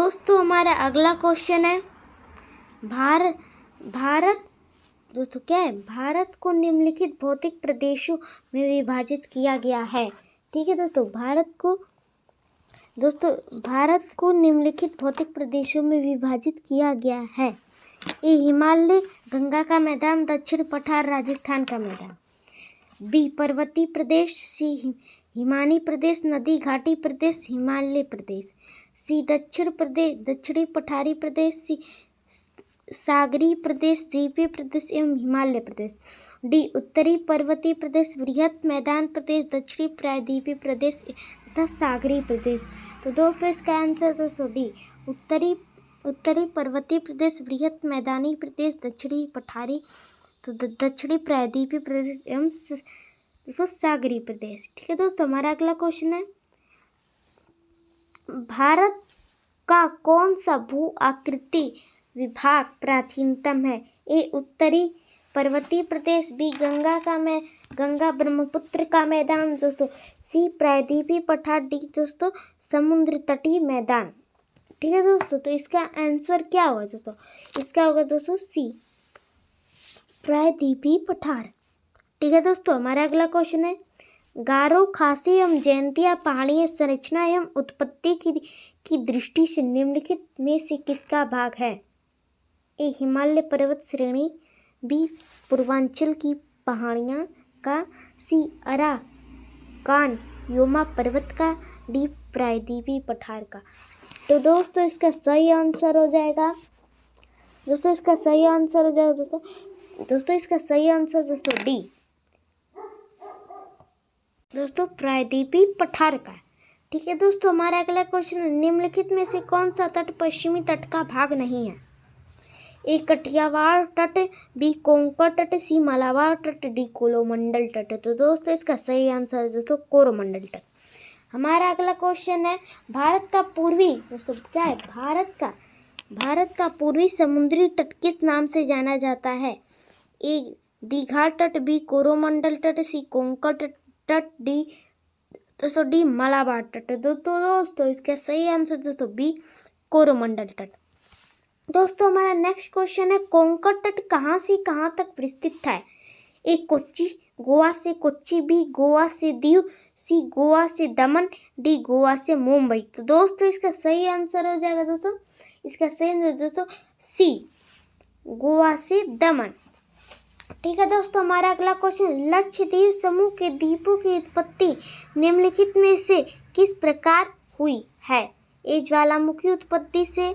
दोस्तों हमारा अगला क्वेश्चन है भारत दोस्तों क्या है, भारत को निम्नलिखित भौतिक प्रदेशों में विभाजित किया गया है। ठीक है दोस्तों, भारत को निम्नलिखित भौतिक प्रदेशों में विभाजित किया गया है। ए हिमालय, गंगा का मैदान, दक्षिण पठार, राजस्थान का मैदान। बी पर्वतीय प्रदेश, सी हिमानी प्रदेश, नदी घाटी प्रदेश, हिमालय प्रदेश। सी दक्षिणी पठारी प्रदेश, सी सागरीय प्रदेश, द्वीपीय प्रदेश एवं हिमालय प्रदेश। डी उत्तरी पर्वतीय प्रदेश, वृहत मैदान प्रदेश, दक्षिणी प्रायद्वीपीय प्रदेश तथा सागरीय प्रदेश। तो दोस्तों इसका आंसर दोस्तों डी उत्तरी पर्वतीय प्रदेश, वृहत मैदानी प्रदेश, दक्षिणी पठारी, तो दक्षिणी प्रायद्वीपीय प्रदेश एवं दोस्तों सागरीय प्रदेश। ठीक है दोस्तों, हमारा अगला क्वेश्चन है भारत का कौन सा भू आकृति विभाग प्राचीनतम है। ए उत्तरी पर्वतीय प्रदेश, बी गंगा ब्रह्मपुत्र का मैदान दोस्तों, सी प्रायद्वीपीय पठार, डी दोस्तों समुद्र तटीय मैदान। ठीक है दोस्तों, तो इसका आंसर क्या होगा दोस्तों, इसका होगा दोस्तों सी प्रायद्वीपीय पठार। ठीक है दोस्तों, हमारा अगला क्वेश्चन है गारो, खासी एवं जयंतिया पहाड़ियाँ संरचना एवं उत्पत्ति की दृष्टि से निम्नलिखित में से किसका भाग है। ए हिमालय पर्वत श्रेणी, बी पूर्वांचल की पहाड़ियाँ का, सी अराकान योमा पर्वत का, डी प्रायद्वीपीय पठार का। तो दोस्तों इसका सही आंसर हो जाएगा दोस्तों इसका सही आंसर दोस्तों डी दोस्तों प्रायद्वीपीय पठार का। ठीक है दोस्तों, हमारा अगला क्वेश्चन है निम्नलिखित में से कौन सा तट पश्चिमी तट का भाग नहीं है। ए कठियावाड़ तट, बी कोंकण तट, सी मालाबार तट, डी कोरोमंडल तट। तो दोस्तों इसका सही आंसर है दोस्तों कोरोमंडल तट। हमारा अगला क्वेश्चन है भारत का पूर्वी दोस्तों क्या है, भारत का पूर्वी समुद्री तट किस नाम से जाना जाता है। ए दीघा तट, बी कोरोमंडल तट, सी कोंकण तट, डी मालाबार तट। दोस्तों इसका सही आंसर दोस्तों बी कोरोमंडल तट। दोस्तों हमारा नेक्स्ट क्वेश्चन है कोंकण तट कहाँ से कहाँ तक विस्तृत है। ए कोच्चि, गोवा से कोच्चि, बी गोवा से दीव, सी गोवा से दमन, डी गोवा से मुंबई। तो दोस्तों इसका सही आंसर हो जाएगा दोस्तों सी गोवा से दमन। ठीक है दोस्तों, हमारा अगला क्वेश्चन लक्षद्वीप समूह के द्वीपों की उत्पत्ति निम्नलिखित में से किस प्रकार हुई है। ए ज्वालामुखी उत्पत्ति से,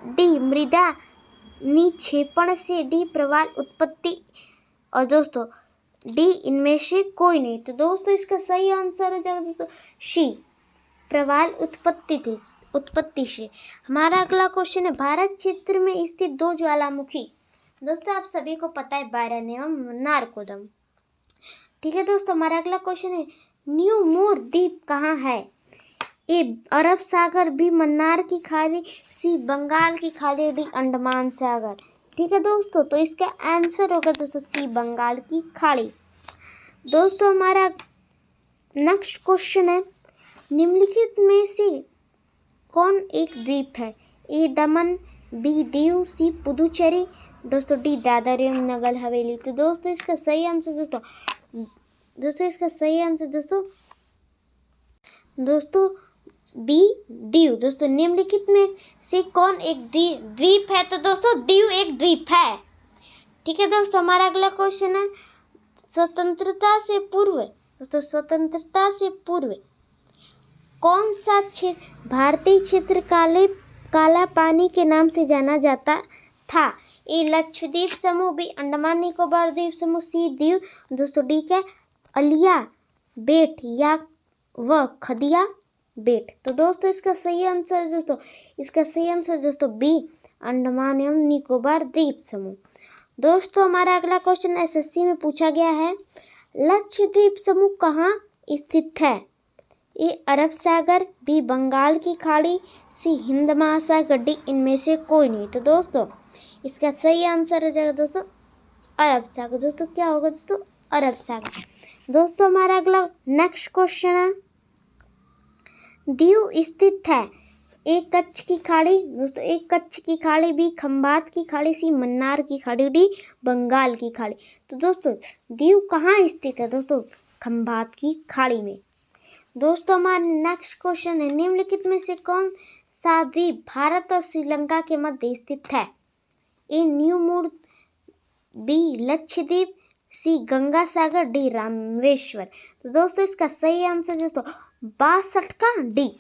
डी मृदा निक्षेपण से, डी प्रवाल उत्पत्ति, और दोस्तों डी इनमें से कोई नहीं। तो दोस्तों इसका सही आंसर हो जाएगा दोस्तों सी प्रवाल उत्पत्ति से। हमारा अगला क्वेश्चन है भारत क्षेत्र में स्थित दो ज्वालामुखी। दोस्तों आप सभी को पता है बायरन एवं नारकोदम। ठीक है दोस्तों, हमारा अगला क्वेश्चन है न्यू मोर द्वीप कहाँ है। ए अरब सागर, बी मन्नार की खाड़ी, सी बंगाल की खाड़ी, डी अंडमान सागर। ठीक है दोस्तों, तो इसका आंसर होगा दोस्तों सी बंगाल की खाड़ी। दोस्तों हमारा नेक्स्ट क्वेश्चन है निम्नलिखित में से कौन एक द्वीप है। ए दमन, बी दीव, सी पुदुचेरी, दोस्तों डी दादर एवं नगर हवेली। तो दोस्तों इसका सही आंसर दोस्तों बी दीव। दोस्तों निम्नलिखित में से कौन एक द्वीप है। तो दोस्तों दीव एक द्वीप है। ठीक है दोस्तों, हमारा अगला क्वेश्चन है स्वतंत्रता से पूर्व कौन सा क्षेत्र भारतीय क्षेत्र काला पानी के नाम से जाना जाता था। ए लक्षद्वीप समूह, बी अंडमान निकोबार द्वीप समूह, सी दीव, दोस्तों डी क्या अलिया बेट या व खदिया बेट। तो दोस्तों इसका सही आंसर दोस्तों बी अंडमान एवं निकोबार द्वीप समूह। दोस्तों हमारा अगला क्वेश्चन एसएससी में पूछा गया है लक्षद्वीप समूह कहाँ स्थित है। ए अरब सागर, बी बंगाल की खाड़ी, सी हिंद महासागर, डी इनमें से कोई नहीं। तो दोस्तों इसका सही आंसर हो जाएगा दोस्तों अरब सागर। दोस्तों क्या होगा दोस्तों अरब सागर। दोस्तों हमारा अगला नेक्स्ट क्वेश्चन है दीव स्थित है। ए कच्छ की खाड़ी दोस्तों, ए कच्छ की खाड़ी, बी खंबात की खाड़ी, सी मन्नार की खाड़ी, डी बंगाल की खाड़ी। तो दोस्तों दीव कहाँ स्थित है दोस्तों? खंबात की खाड़ी में। दोस्तों हमारा नेक्स्ट क्वेश्चन है, निम्नलिखित में से कौन सा द्वीप भारत और श्रीलंका के मध्य स्थित है? A New Moore, B Lakshadweep, C Ganga Sagar, D Rameshwar. तो दोस्तों इसका सही आंसर दोस्तों 62 का डी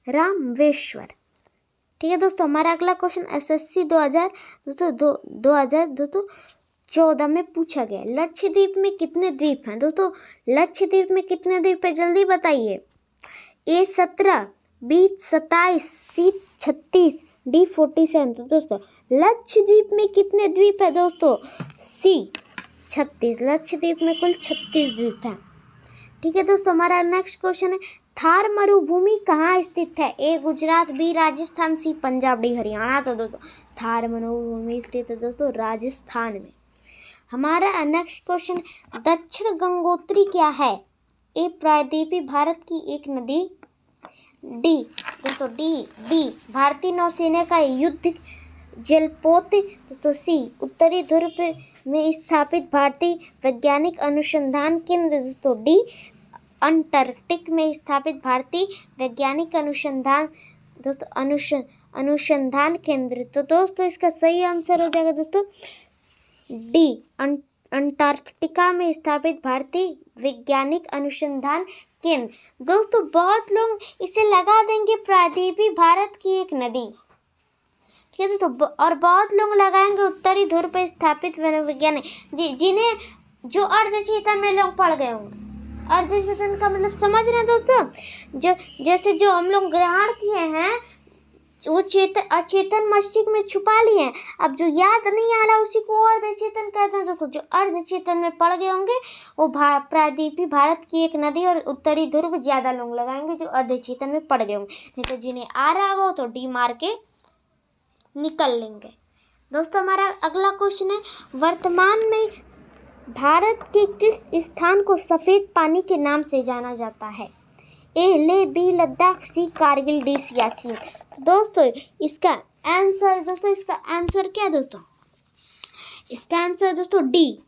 रामेश्वर। ठीक है दोस्तों, हमारा अगला क्वेश्चन एसएससी 2014 में पूछा गया। लक्षद्वीप में कितने द्वीप हैं दोस्तों? लक्षद्वीप में कितने द्वीप है जल्दी बताइए। ए 17, बी 27, सी 36, डी 47। तो दोस्तों लक्षद्वीप में कितने द्वीप है दोस्तों? सी 36। लक्षद्वीप में कुल 36 द्वीप हैं। ठीक है दोस्तों, हमारा नेक्स्ट क्वेश्चन है, थार मरुभूमि कहाँ स्थित है? ए गुजरात, बी राजस्थान, सी पंजाब, डी हरियाणा। तो दोस्तों थार मरुभूमि स्थित है दोस्तों राजस्थान में। हमारा नेक्स्ट क्वेश्चन, दक्षिण गंगोत्री क्या है? ए प्रायद्वीपीय भारत की एक नदी, डी दोस्तों डी भारतीय नौसेना का युद्ध जलपोत, दोस्तों सी उत्तरी ध्रुव में स्थापित भारतीय वैज्ञानिक अनुसंधान केंद्र, दोस्तों डी अंटार्कटिक में स्थापित भारतीय वैज्ञानिक अनुसंधान दोस्तों अनुसंधान केंद्र। तो दोस्तों इसका सही आंसर हो जाएगा दोस्तों डी अंटार्कटिका में स्थापित भारतीय वैज्ञानिक अनुसंधान केंद्र। दोस्तों बहुत लोग इसे लगा देंगे प्रायद्वीपीय भारत की एक नदी, ठीक है दोस्तों, और बहुत लोग लगाएंगे उत्तरी ध्रुव पर स्थापित वैज्ञानिक, जिन्हें जो अर्धचेतन में लोग पढ़ गए होंगे। अर्धचेतन का मतलब समझ रहे हैं दोस्तों? जैसे जो हम लोग ग्रहण किए हैं वो अचेतन मस्तिष्क में छुपा लिए हैं, अब जो याद नहीं आ रहा उसी को अर्धचेतन कहते हैं दोस्तों। जो अर्धचेतन में पड़ गए होंगे वो प्रायद्वीपीय भारत की एक नदी और उत्तरी ध्रुव ज्यादा लोग लगाएंगे जो अर्धचेतन में पड़ गए होंगे, नहीं तो जिन्हें आ रहा होगा तो डी मार के निकल लेंगे। दोस्तों हमारा अगला क्वेश्चन है, वर्तमान में भारत के किस स्थान को सफेद पानी के नाम से जाना जाता है? ए लेह, बी लद्दाख, सी कारगिल, डी सियाचिन। तो दोस्तों इसका आंसर क्या है दोस्तों? इसका आंसर दोस्तों डी।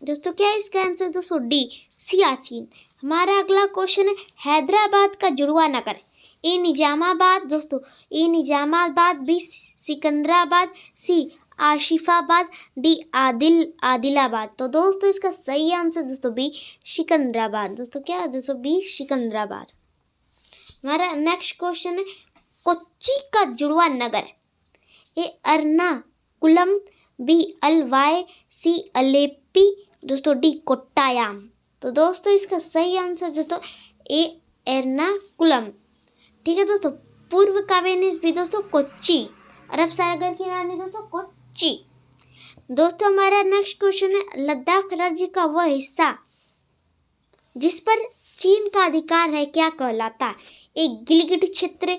दोस्तों क्या है इसका आंसर दोस्तों? डी सियाचिन। हमारा अगला क्वेश्चन है, हैदराबाद का जुड़वा नगर, ए निजामाबाद दोस्तों, ए निजामाबाद, बी सिकंदराबाद, सी आशिफाबाद, डी आदिलाबाद। तो दोस्तों इसका सही आंसर दोस्तों बी सिकंदराबाद। दोस्तों क्या है दोस्तों? बी सिकंदराबाद। हमारा नेक्स्ट क्वेश्चन है, कोच्चि का जुड़वा नगर, ए एर्नाकुलम, बी अलवाय, सी अलेप्पी, दोस्तों डी कोट्टायाम। तो दोस्तों इसका सही आंसर दोस्तों ए एर्नाकुलम। ठीक है दोस्तों, पूर्व का वेनिस भी दोस्तों कोच्चि, अरब सागर की रानी दोस्तों कोच्चि। दोस्तों हमारा नेक्स्ट क्वेश्चन है, लद्दाख राज्य का वह हिस्सा जिस पर चीन का अधिकार है क्या कहलाता है? ए गिलगिट क्षेत्र,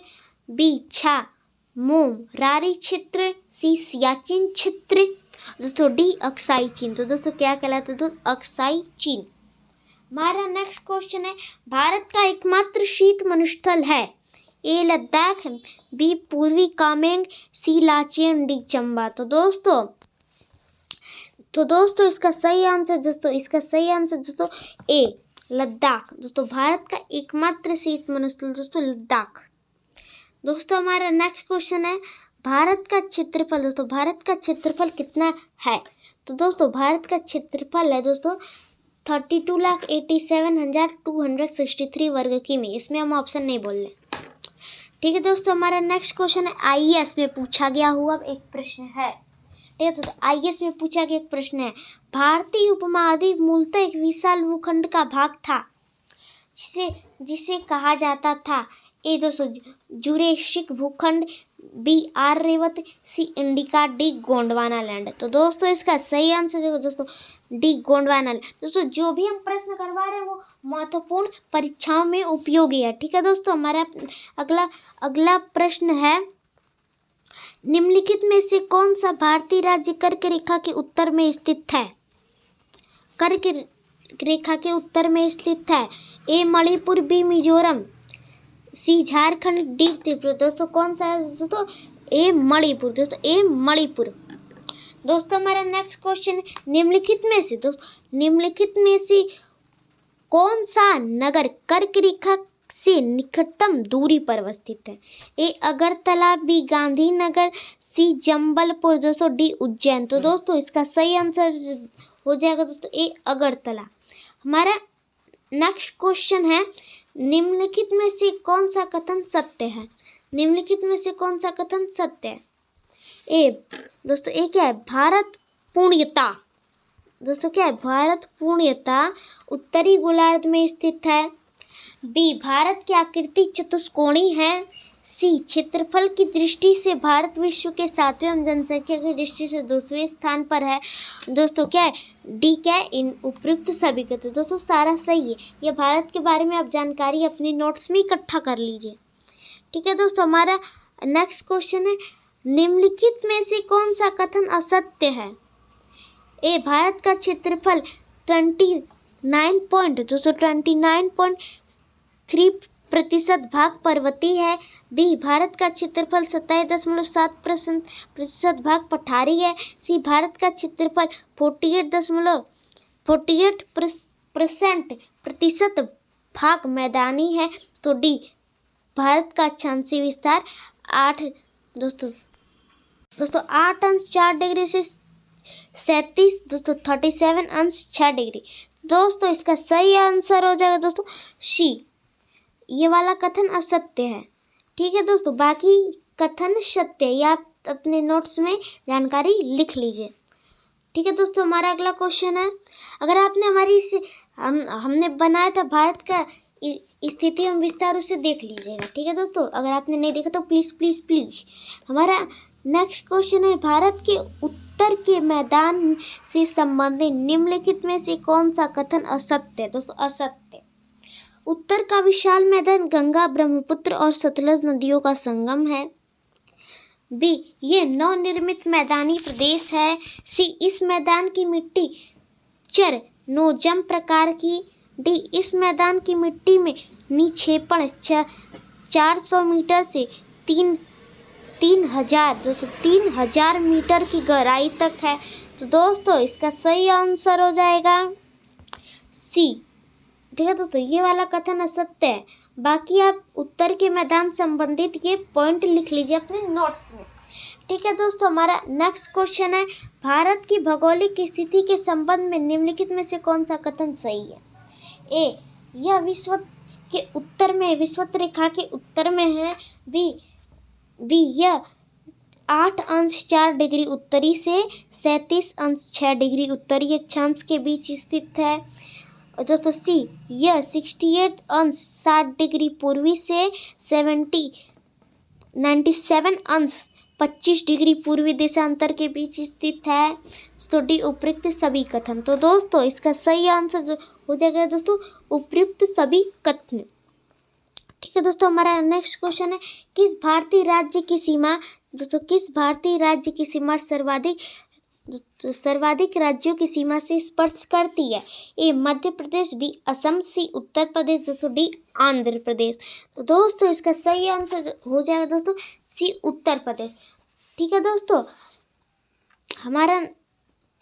बी छा मोम रारी क्षेत्र, सी सियाचिन क्षेत्र, दोस्तों डी अक्साई चीन। तो दोस्तों क्या कहलाता है? दोस्तों अक्साई चीन। हमारा नेक्स्ट क्वेश्चन है, भारत का एकमात्र शीत मरुस्थल है, ए लद्दाख, बी पूर्वी कामेंग, सी लाचेन, डी चंबा। तो दोस्तों इसका सही आंसर दोस्तों ए लद्दाख। दोस्तों भारत का एकमात्र शीत मरुस्थल दोस्तों लद्दाख। दोस्तों हमारा नेक्स्ट क्वेश्चन है, भारत का क्षेत्रफल, दोस्तों भारत का क्षेत्रफल कितना है? तो दोस्तों भारत का क्षेत्रफल है दोस्तों 32,87,263 वर्ग किमी। इसमें हम ऑप्शन नहीं बोल रहे। ठीक है दोस्तों, हमारा नेक्स्ट क्वेश्चन है, आईएएस में पूछा गया हुआ एक प्रश्न है। ठीक है दोस्तों, आईएएस में पूछा गया एक प्रश्न है, भारतीय उपमहाद्वीप मूलतः एक विशाल भूखंड का भाग था जिसे कहा जाता था, ए दोस्तों जुरेसिक भूखंड, B Aryavart, C indica, D Gondwana land. तो दोस्तों इसका सही आंसर देखो दोस्तों डी गोंडवाना लैंड। दोस्तों जो भी हम प्रश्न करवा रहे हैं वो महत्वपूर्ण परीक्षाओं में उपयोगी है। ठीक है दोस्तों, हमारा अगला प्रश्न है, निम्नलिखित में से कौन सा भारतीय राज्य कर्क रेखा के उत्तर में स्थित है? कर्क रेखा के उत्तर में स्थित है, ए मणिपुर, बी मिजोरम, सी झारखंड, डी त्रिपुरा। दोस्तों कौन सा है दोस्तों? ए मणिपुर। दोस्तों ए मणिपुर। दोस्तों हमारा नेक्स्ट क्वेश्चन, निम्नलिखित में से कौन सा नगर कर्क रेखा से निकटतम दूरी पर अवस्थित है? ए अगरतला, बी गांधीनगर, सी जंबलपुर, दोस्तों डी उज्जैन। तो दोस्तों इसका सही आंसर हो जाएगा दोस्तों ए अगरतला। हमारा नेक्स्ट क्वेश्चन है, निम्नलिखित में से कौन सा कथन सत्य है? निम्नलिखित में से कौन सा कथन सत्य है? ए दोस्तों ए क्या है? भारत पूर्णतः, दोस्तों क्या है? भारत पूर्णतः उत्तरी गोलार्ध में स्थित है। बी भारत की आकृति चतुष्कोणीय है। सी क्षेत्रफल की दृष्टि से भारत विश्व के 7वें, जनसंख्या की दृष्टि से 2वें स्थान पर है। दोस्तों क्या है? डी क्या है? इन उपयुक्त सभी का। तो दोस्तों सारा सही है। यह भारत के बारे में आप जानकारी अपनी नोट्स में इकट्ठा कर लीजिए। ठीक है दोस्तों, हमारा नेक्स्ट क्वेश्चन है, निम्नलिखित में से कौन सा कथन असत्य है? ए भारत का क्षेत्रफल 29.3% भाग पर्वतीय है। बी भारत का क्षेत्रफल 27.7% भाग पठारी है। सी भारत का क्षेत्रफल 48% भाग मैदानी है। तो डी भारत का अक्षांशीय विस्तार 8 दोस्तों 8 अंश 4 डिग्री से 37 दोस्तों 37 अंश 6 डिग्री। दोस्तों इसका सही आंसर हो जाएगा दोस्तों सी, ये वाला कथन असत्य है। ठीक है दोस्तों, बाकी कथन सत्य है। ये आप अपने नोट्स में जानकारी लिख लीजिए। ठीक है दोस्तों, हमारा अगला क्वेश्चन है, अगर आपने हमारी हमने बनाया था भारत का स्थिति एवं विस्तार, उसे देख लीजिएगा। ठीक है दोस्तों, अगर आपने नहीं देखा तो प्लीज़ प्लीज़ प्लीज़। हमारा नेक्स्ट क्वेश्चन है, भारत के उत्तर के मैदान से संबंधित निम्नलिखित में से कौन सा कथन असत्य है? दोस्तों असत्य। उत्तर का विशाल मैदान गंगा, ब्रह्मपुत्र और सतलज नदियों का संगम है। बी ये नवनिर्मित मैदानी प्रदेश है। सी इस मैदान की मिट्टी चर नोजम प्रकार की। डी इस मैदान की मिट्टी में निक्षेपण 400 मीटर से 3000 मीटर की गहराई तक है। तो दोस्तों इसका सही आंसर हो जाएगा सी। ठीक है दोस्तों, ये वाला कथन असत्य है। बाकी आप उत्तर के मैदान संबंधित ये पॉइंट लिख लीजिए अपने नोट्स में। ठीक है दोस्तों, हमारा नेक्स्ट क्वेश्चन है, भारत की भौगोलिक स्थिति के संबंध में निम्नलिखित में से कौन सा कथन सही है? ए यह विश्व के उत्तर में, विषुवत रेखा के उत्तर में है। बी यह 8 अंश 4 डिग्री उत्तरी से 37 अंश 6 डिग्री उत्तरी अक्षांश के बीच स्थित है। और दोस्तों सी यह 68 अंश 60 डिग्री पूर्वी से 97 अंश 25 डिग्री पूर्वी देशांतर के बीच स्थित है। तो डी उपयुक्त सभी कथन। तो दोस्तों इसका सही आंसर जो हो जाएगा दोस्तों उपयुक्त सभी कथन। ठीक है दोस्तों, हमारा नेक्स्ट क्वेश्चन है, किस भारतीय राज्य की सीमा सर्वाधिक राज्यों की सीमा से स्पर्श करती है? ए मध्य प्रदेश, बी असम, सी उत्तर प्रदेश, दोस्तों डी आंध्र प्रदेश। तो दोस्तों इसका सही आंसर हो जाएगा दोस्तों सी उत्तर प्रदेश। ठीक है दोस्तों, हमारा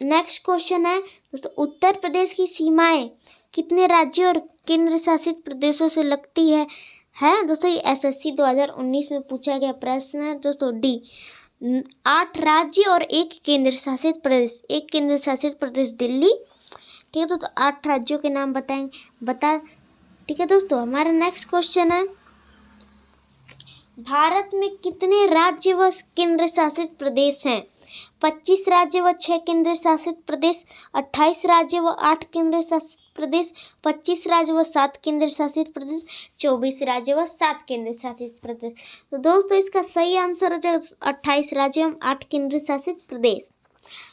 नेक्स्ट क्वेश्चन है दोस्तों, उत्तर प्रदेश की सीमाएं कितने राज्यों और केंद्र शासित प्रदेशों से लगती है दोस्तों? ये SSC 2019 में पूछा गया प्रश्न है दोस्तों। डी 8 राज्य और 1 केंद्र शासित प्रदेश। 1 केंद्र शासित प्रदेश दिल्ली। ठीक है दोस्तों, 8 राज्यों के नाम बता। ठीक है दोस्तों, हमारा नेक्स्ट क्वेश्चन है, भारत में कितने राज्य व केंद्र शासित प्रदेश हैं? 25 राज्य व 6 केंद्र शासित प्रदेश, 28 राज्य व 8 केंद्र शासित प्रदेश, 25 राज्य व 7 केंद्र शासित प्रदेश, 24 राज्य व 7 केंद्र शासित प्रदेश। तो दोस्तों इसका सही आंसर हो जाएगा 28 राज्य एवं 8 केंद्र शासित प्रदेश।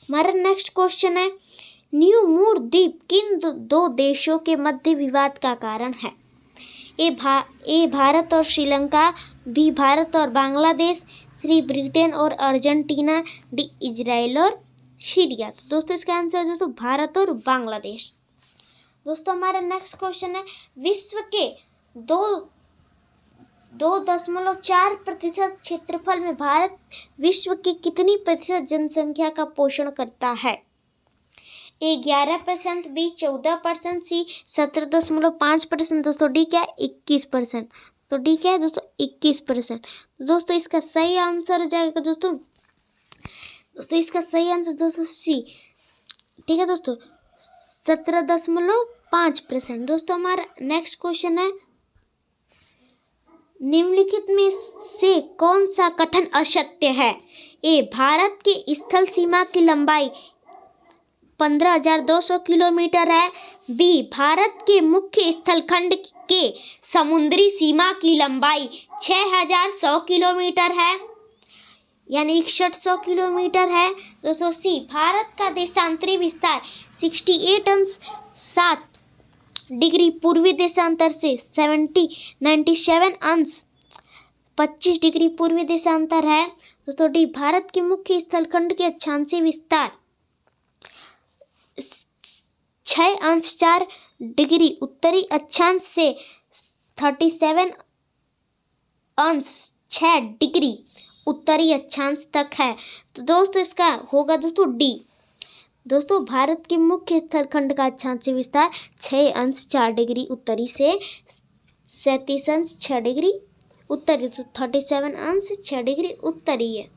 हमारा नेक्स्ट क्वेश्चन है, न्यू मूर द्वीप किन 2 देशों के मध्य विवाद का कारण है? ए भारत और श्रीलंका, बी भारत और बांग्लादेश, सी ब्रिटेन और अर्जेंटीना, डी इजराइल और सीरिया। तो दोस्तों इसका आंसर है दोस्तों भारत और बांग्लादेश। दोस्तों हमारा नेक्स्ट क्वेश्चन है, विश्व के 2.4% क्षेत्रफल में भारत विश्व की कितनी प्रतिशत जनसंख्या का पोषण करता है? ए 11%, बी 14%, सी 17.5%। दोस्तों डी क्या है? 21%। तो डी क्या है दोस्तों? 21%। दोस्तों इसका सही आंसर हो जाएगा दोस्तों इसका सही आंसर दोस्तों सी। ठीक है दोस्तों, 17.5%। दोस्तों हमारा नेक्स्ट क्वेश्चन है, निम्नलिखित में से कौन सा कथन असत्य है? ए भारत की स्थल सीमा की लंबाई 15,200 किलोमीटर है। बी भारत के मुख्य स्थलखंड के समुद्री सीमा की लंबाई 6,100 किलोमीटर है, यानी 6100 किलोमीटर है। दोस्तों सी भारत का देशांतरी विस्तार 68 अंश 7 डिग्री पूर्वी देशांतर से 97 अंश 25 डिग्री पूर्वी देशांतर है। दोस्तों डी भारत के मुख्य स्थलखंड के अक्षांशीय विस्तार 6 अंश 4 डिग्री उत्तरी अक्षांश से 37 अंश 6 डिग्री उत्तरी अक्षांश तक है। तो दोस्तों इसका होगा दोस्तों डी। दोस्तों भारत के मुख्य स्थलखंड का अक्षांशीय विस्तार 6 अंश 4 डिग्री उत्तरी से 37 अंश 6 डिग्री उत्तरी, तो 37 अंश 6 डिग्री उत्तरी है।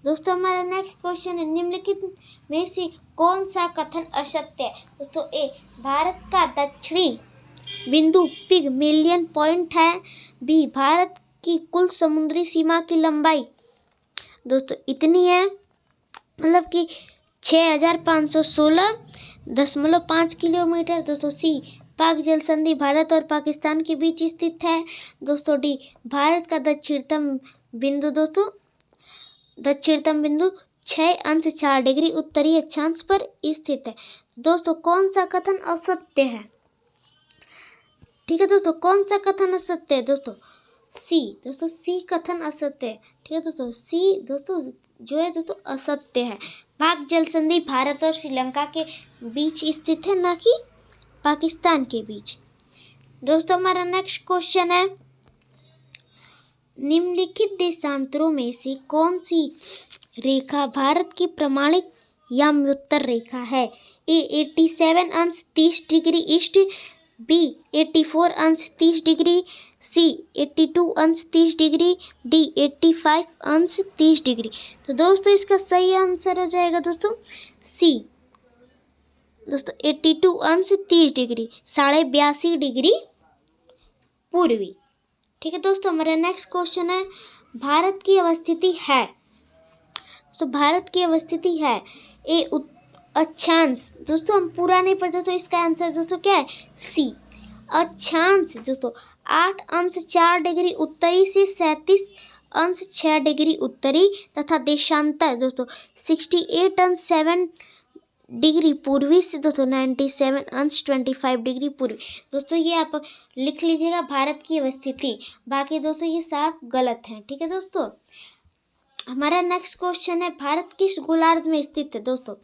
दोस्तों हमारा नेक्स्ट क्वेश्चन है, निम्नलिखित में से कौन सा कथन असत्य है? दोस्तों ए भारत का दक्षिणी बिंदु पिगमेलियन पॉइंट है। बी भारत की कुल समुद्री सीमा की लंबाई दोस्तों इतनी है, मतलब कि 6,516.5 किलोमीटर। दोस्तों सी पाक जल संधि भारत और पाकिस्तान के बीच स्थित है। दोस्तों डी भारत का दक्षिणतम बिंदु 6 अंश 4 डिग्री उत्तरी अक्षांश पर स्थित है। दोस्तों कौन सा कथन असत्य है? ठीक है दोस्तों, कौन सा कथन असत्य है? दोस्तों सी कथन असत्य है। ठीक है दोस्तों, सी दोस्तों जो है दोस्तों असत्य है। पाक जल संधि भारत और श्रीलंका के बीच स्थित है, ना कि पाकिस्तान के बीच। दोस्तों हमारा नेक्स्ट क्वेश्चन है, निम्नलिखित देशांतरों में से कौन सी रेखा भारत की प्रमाणित याम्योत्तर रेखा है? ए 87 अंश 30 डिग्री ईस्ट, बी 84 अंश 30 डिग्री, सी 82 अंश 30 डिग्री, डी 85 अंश 30 डिग्री। तो दोस्तों इसका सही आंसर हो जाएगा दोस्तों सी। दोस्तों 82 अंश 30 डिग्री 82.5 डिग्री पूर्वी। ठीक है दोस्तों, हमारा नेक्स्ट क्वेश्चन है, भारत की अवस्थिति है। तो भारत की अवस्थिति है ए अक्षांश। दोस्तों हम पूरा नहीं पढ़ते, तो इसका आंसर दोस्तों क्या है? सी अक्षांश। दोस्तों 8 अंश 4 डिग्री उत्तरी से 37 अंश 6 डिग्री उत्तरी तथा देशांतर दोस्तों 68 अंश 7 डिग्री पूर्वी से दोस्तों 97 अंश 25 डिग्री पूर्वी। दोस्तों ये आप लिख लीजिएगा भारत की अवस्थिति, बाकी दोस्तों ये साफ गलत है। ठीक है दोस्तों, हमारा नेक्स्ट क्वेश्चन है, भारत किस गोलार्ध में स्थित है? दोस्तों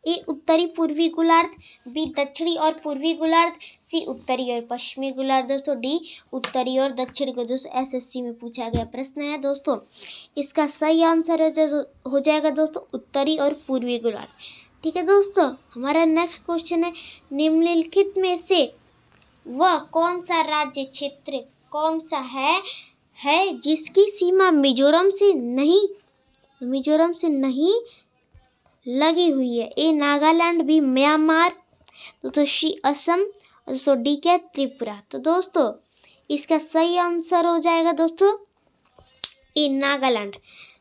ए उत्तरी पूर्वी गोलार्ध, बी दक्षिणी और पूर्वी गोलार्ध, सी उत्तरी और पश्चिमी गोलार्ध, दोस्तों डी उत्तरी और दक्षिणी को। दोस्तों एसएससी में पूछा गया प्रश्न है दोस्तों, इसका सही आंसर हो जाएगा दोस्तों उत्तरी और पूर्वी गोलार्ध। ठीक है दोस्तों, हमारा नेक्स्ट क्वेश्चन है, निम्नलिखित में से वह कौन सा राज्य क्षेत्र कौन सा है जिसकी सीमा मिजोरम से नहीं लगी हुई है? ए नागालैंड, बी म्यांमार, दोस्तों सी असम, दोस्तों डी क्या त्रिपुरा। तो दोस्तों इसका सही आंसर हो जाएगा दोस्तों ए नागालैंड।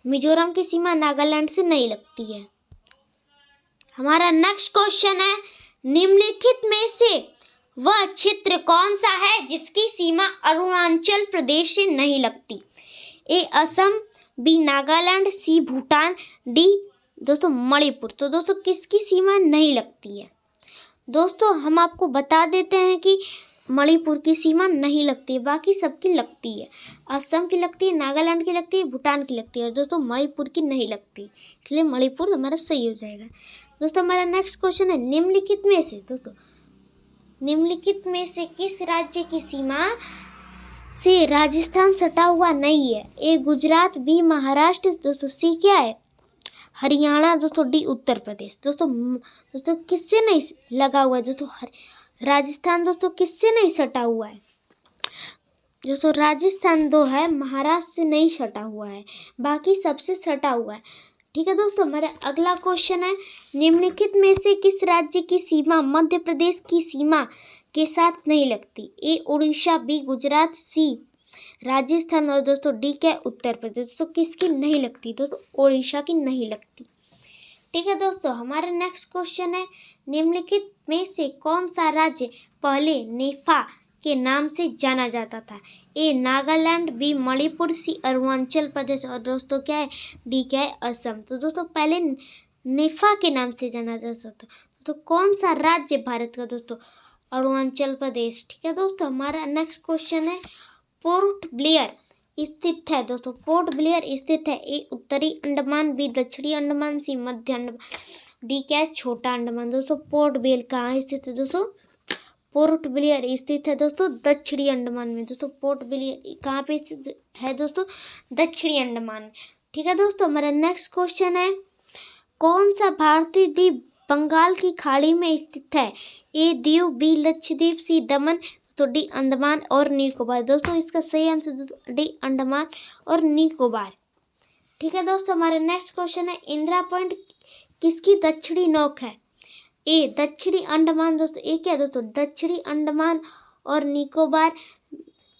मिजोरम की सीमा नागालैंड से नहीं लगती है। हमारा नेक्स्ट क्वेश्चन है, निम्नलिखित में से वह क्षेत्र कौन सा है जिसकी सीमा अरुणाचल प्रदेश से नहीं लगती? ए असम, बी नागालैंड, सी भूटान, डी दोस्तों मणिपुर। तो दोस्तों किसकी सीमा नहीं लगती है? दोस्तों हम आपको बता देते हैं कि मणिपुर की सीमा नहीं लगती है, बाकी सबकी लगती है। असम की लगती है, नागालैंड की लगती है, भूटान की लगती है, और दोस्तों मणिपुर की नहीं लगती, इसलिए मणिपुर हमारा सही हो जाएगा। दोस्तों हमारा नेक्स्ट क्वेश्चन है, निम्नलिखित में से किस राज्य की सीमा से राजस्थान सटा हुआ नहीं है। ए गुजरात, बी महाराष्ट्र, दोस्तों सी क्या है हरियाणा, दोस्तों डी उत्तर प्रदेश। दोस्तों किससे नहीं लगा हुआ है दोस्तों राजस्थान, दोस्तों किससे नहीं सटा हुआ है दोस्तों राजस्थान दो है, महाराष्ट्र से नहीं सटा हुआ है, बाकी सबसे सटा हुआ है। ठीक है दोस्तों, हमारा अगला क्वेश्चन है निम्नलिखित में से किस राज्य की सीमा मध्य प्रदेश की सीमा के साथ नहीं लगती। ए उड़ीसा, बी गुजरात, सी राजस्थान और दोस्तों डी क्या उत्तर प्रदेश। दोस्तों किसकी नहीं लगती दोस्तों उड़ीसा की नहीं लगती। ठीक है दोस्तों, हमारा नेक्स्ट क्वेश्चन है निम्नलिखित में से कौन सा राज्य पहले नेफा के नाम से जाना जाता था। ए नागालैंड, बी मणिपुर, सी अरुणाचल प्रदेश और दोस्तों क्या है डी क्या है असम। तो दोस्तों पहले नेफा के नाम से जाना जाता था, तो कौन सा राज्य भारत का दोस्तों अरुणाचल प्रदेश। ठीक है दोस्तों, हमारा नेक्स्ट क्वेश्चन है पोर्ट ब्लेयर स्थित है दोस्तों, पोर्ट ब्लेयर स्थित है ए उत्तरी अंडमान, बी दक्षिणी अंडमान, सी मध्य अंडमान, डी क्या है छोटा अंडमान। दोस्तों पोर्ट ब्लेयर कहाँ स्थित है दोस्तों पोर्ट ब्लेयर स्थित है दोस्तों दक्षिणी अंडमान में। दोस्तों पोर्ट ब्लेयर कहाँ पे स्थित है दोस्तों दक्षिणी अंडमान में। ठीक है दोस्तों, हमारा नेक्स्ट क्वेश्चन है कौन सा भारतीय द्वीप बंगाल की खाड़ी में स्थित है। ए दीव, बी लक्षद्वीप, सी दमन, तो डी अंडमान और निकोबार। दोस्तों इसका सही आंसर डी अंडमान और निकोबार। ठीक है दोस्तों, हमारा नेक्स्ट क्वेश्चन है इंदिरा पॉइंट किसकी दक्षिणी नोक है। ए दक्षिणी अंडमान, दोस्तों ए क्या है दोस्तों दक्षिणी अंडमान और निकोबार,